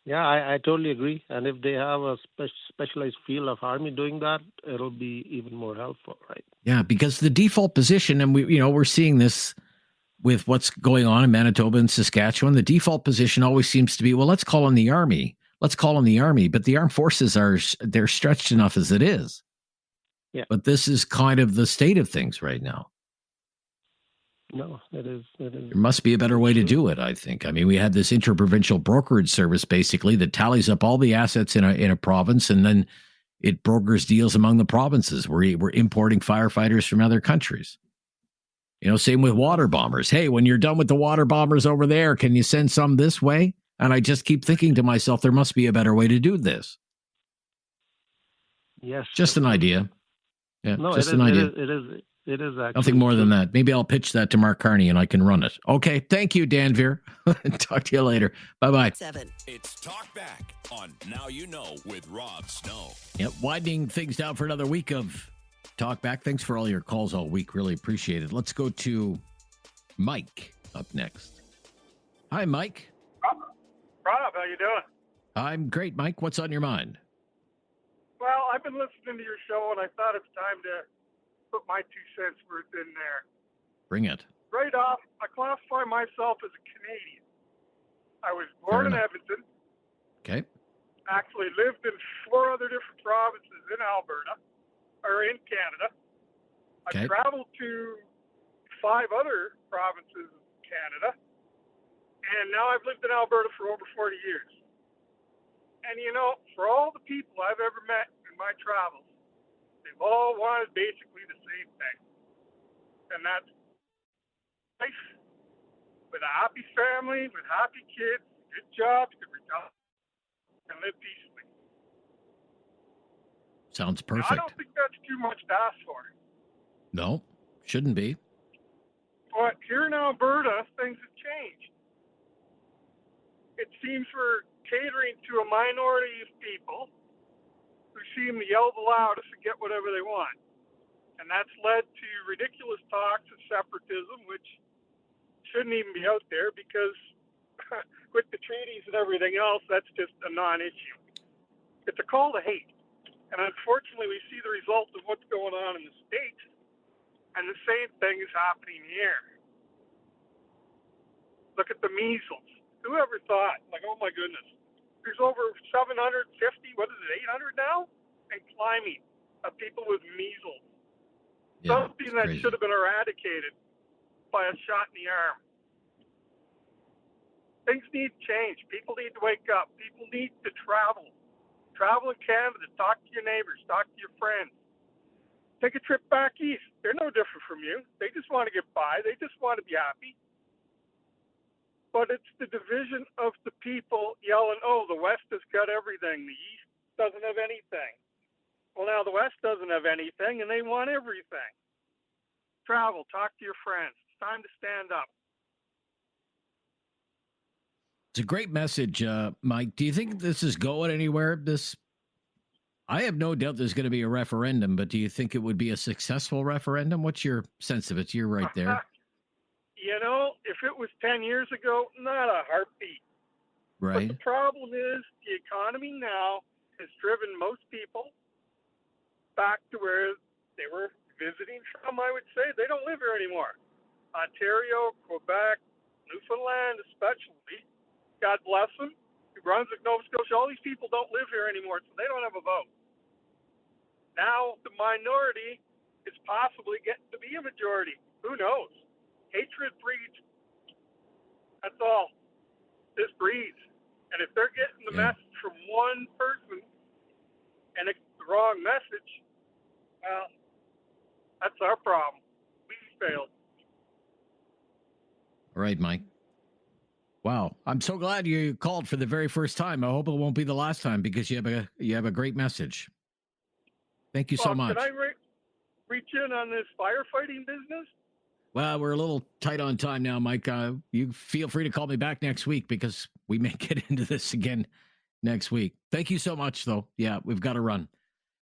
Yeah, I totally agree. And if they have a specialized field of army doing that, it'll be even more helpful, right? Yeah, because the default position, and we're seeing this with what's going on in Manitoba and Saskatchewan, the default position always seems to be, well, let's call on the army. But the armed forces they're stretched enough as it is. Yeah. But this is kind of the state of things right now. No, it is. There must be a better way to do it, I think. I mean, we had this interprovincial brokerage service, basically, that tallies up all the assets in a province, and then it brokers deals among the provinces. We're importing firefighters from other countries. Same with water bombers. Hey, when you're done with the water bombers over there, can you send some this way? And I just keep thinking to myself, there must be a better way to do this. Yes. Just an idea. Yeah, no, just an idea. It is actually nothing more than that. Maybe I'll pitch that to Mark Carney and I can run it. Okay. Thank you, Danveer. Talk to you later. Bye-bye. 7. It's Talk Back on Now You Know with Rob Snow. Yep. Winding things down for another week of Talk Back. Thanks for all your calls all week. Really appreciate it. Let's go to Mike up next. Hi, Mike. Rob, how you doing? I'm great, Mike. What's on your mind? Well, I've been listening to your show, and I thought it's time to put my 2 cents worth in there. Bring it. Right off, I classify myself as a Canadian. I was born in Edmonton. Okay. Actually lived in 4 other different provinces in Alberta, or in Canada. Okay. I traveled to 5 other provinces of Canada, and now I've lived in Alberta for over 40 years. And for all the people I've ever met in my travels, they've all wanted basically the same thing. And that's life with a happy family, with happy kids, good jobs, good retire, and live peacefully. Sounds perfect. Now, I don't think that's too much to ask for. No, shouldn't be. But here in Alberta, things have changed. It seems we're catering to a minority of people who seem to yell the loudest and get whatever they want. And that's led to ridiculous talks of separatism, which shouldn't even be out there because with the treaties and everything else, that's just a non-issue. It's a call to hate. And unfortunately, we see the result of what's going on in the States, and the same thing is happening here. Look at the measles. Who ever thought, oh my goodness, there's over 750, 800 now? And climbing of people with measles. Yeah, something that should have been eradicated by a shot in the arm. Things need to change. People need to wake up. People need to travel. Travel in Canada. Talk to your neighbors. Talk to your friends. Take a trip back east. They're no different from you. They just want to get by. They just want to be happy. But it's the division of the people yelling, oh, the West has got everything. The East doesn't have anything. Well, now the West doesn't have anything, and they want everything. Travel. Talk to your friends. It's time to stand up. It's a great message, Mike. Do you think this is going anywhere? I have no doubt there's going to be a referendum, but do you think it would be a successful referendum? What's your sense of it? You're right there. If it was 10 years ago, not a heartbeat. Right. But the problem is the economy now has driven most people back to where they were visiting from, I would say. They don't live here anymore. Ontario, Quebec, Newfoundland especially, God bless them. New Brunswick, Nova Scotia, all these people don't live here anymore, so they don't have a vote. Now the minority is possibly getting to be a majority. Who knows? Hatred breeds. That's all. This breeds. And if they're getting the message from one person and it's the wrong message, well, that's our problem. We failed. All right, Mike. Wow. I'm so glad you called for the very first time. I hope it won't be the last time because you have a great message. Thank you so much. Can I reach in on this firefighting business? Well, we're a little tight on time now, Mike. You feel free to call me back next week because we may get into this again next week. Thank you so much, though. Yeah, we've got to run.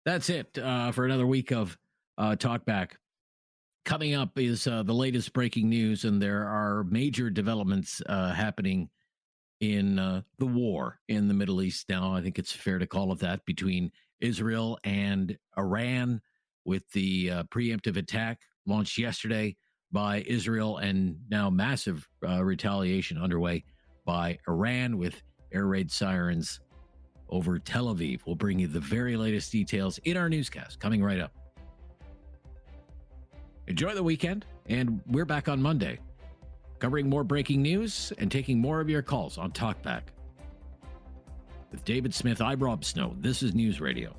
That's it for another week of Talkback. Coming up is the latest breaking news, and there are major developments happening in the war in the Middle East now. I think it's fair to call it that, between Israel and Iran, with the preemptive attack launched yesterday by Israel, and now massive retaliation underway by Iran with air raid sirens over Tel Aviv. We'll bring you the very latest details in our newscast coming right up. Enjoy the weekend, and we're back on Monday, covering more breaking news and taking more of your calls on Talkback. With David Smith, I'm Rob Snow. This is News Radio.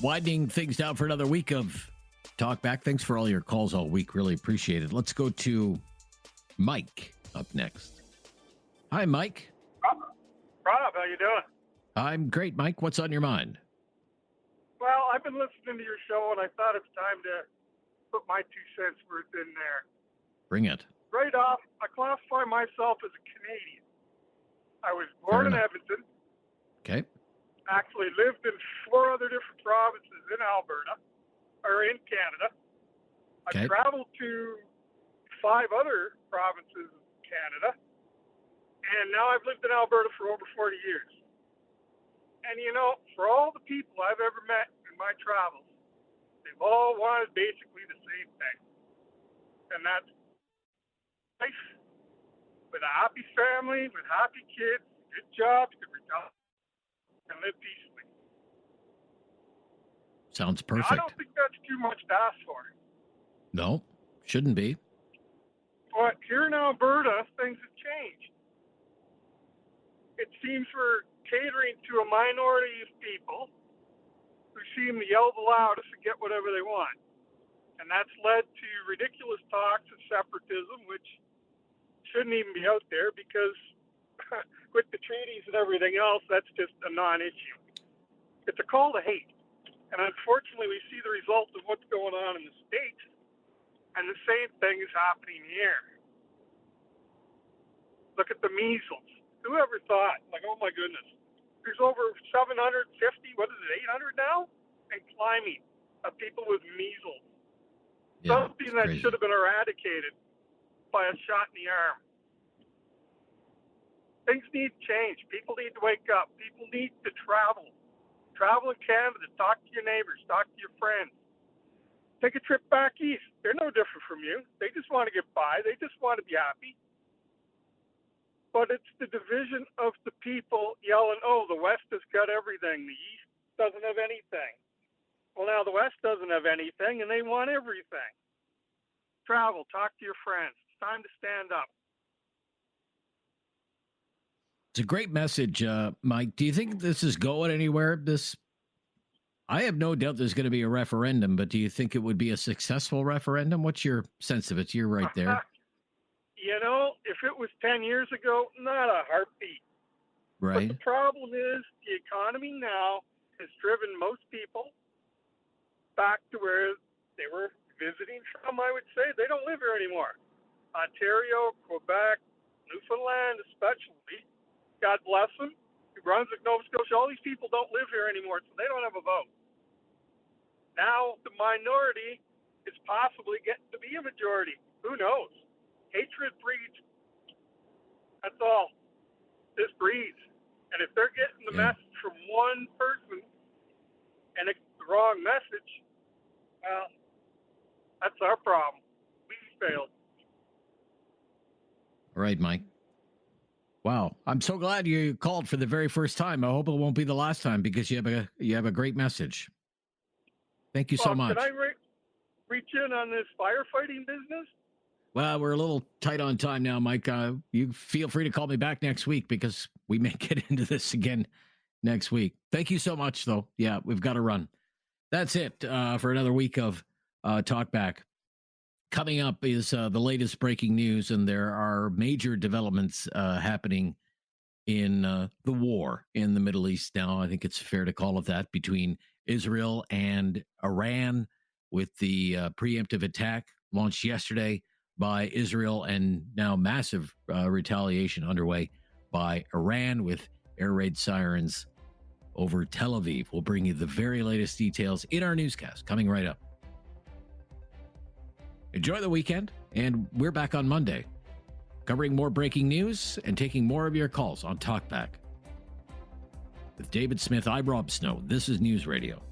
Widening things down for another week of Talkback. Thanks for all your calls all week. Really appreciate it. Let's go to Mike up next. Hi, Mike. Rob, how you doing? I'm great, Mike. What's on your mind? Well, I've been listening to your show, and I thought it's time to put my 2 cents worth in there. Bring it. Right off, I classify myself as a Canadian. I was born in Edmonton. Okay. Actually lived in 4 other different provinces in Alberta, or in Canada. I've traveled to 5 other provinces in Canada, and now I've lived in Alberta for over 40 years. And you know, for all the people I've ever met in my travels, they've all wanted basically the same thing. And that's life with a happy family, with happy kids, good jobs, good retire, and live peacefully. Sounds perfect. Now, I don't think that's too much to ask for. No, shouldn't be. But here in Alberta, things have changed. It seems we're catering to a minority of people who seem to yell the loudest and get whatever they want. And that's led to ridiculous talks of separatism, which shouldn't even be out there because with the treaties and everything else, that's just a non-issue. It's a call to hate. And unfortunately, we see the result of what's going on in the States, and the same thing is happening here. Look at the measles. Whoever thought, like, oh my goodness, there's over 750, what is it, 800 now? And climbing of people with measles. Yeah, something that should have been eradicated by a shot in the arm. Things need to change. People need to wake up. People need to travel. Travel in Canada. Talk to your neighbors. Talk to your friends. Take a trip back east. They're no different from you. They just want to get by. They just want to be happy. But it's the division of the people yelling, oh, the West has got everything. The East doesn't have anything. Well, now the West doesn't have anything, and they want everything. Travel. Talk to your friends. It's time to stand up. It's a great message, Mike. Do you think this is going anywhere? I have no doubt there's going to be a referendum, but do you think it would be a successful referendum? What's your sense of it? You're right there. You know, if it was 10 years ago, not a heartbeat. Right. But the problem is the economy now has driven most people back to where they were visiting from, I would say. They don't live here anymore. Ontario, Quebec, Newfoundland especially, God bless them. New Brunswick, Nova Scotia, all these people don't live here anymore, so they don't have a vote. Now the minority is possibly getting to be a majority. Who knows? Hatred breeds. That's all. This breeds. And if they're getting the message from one person and it's the wrong message, well, that's our problem. We failed. All right, Mike. Wow. I'm so glad you called for the very first time. I hope it won't be the last time because you have a great message. Thank you so much. Can I reach in on this firefighting business? Well, we're a little tight on time now, Mike. You feel free to call me back next week because we may get into this again next week. Thank you so much, though. Yeah, we've got to run. That's it for another week of Talkback. Coming up is the latest breaking news, and there are major developments happening in the war in the Middle East now. I think it's fair to call it that, between Israel and Iran, with the preemptive attack launched yesterday by Israel, and now massive retaliation underway by Iran with air raid sirens over Tel Aviv. We'll bring you the very latest details in our newscast coming right up. Enjoy the weekend, and we're back on Monday, covering more breaking news and taking more of your calls on Talkback. With David Smith, I'm Rob Snow. This is News Radio.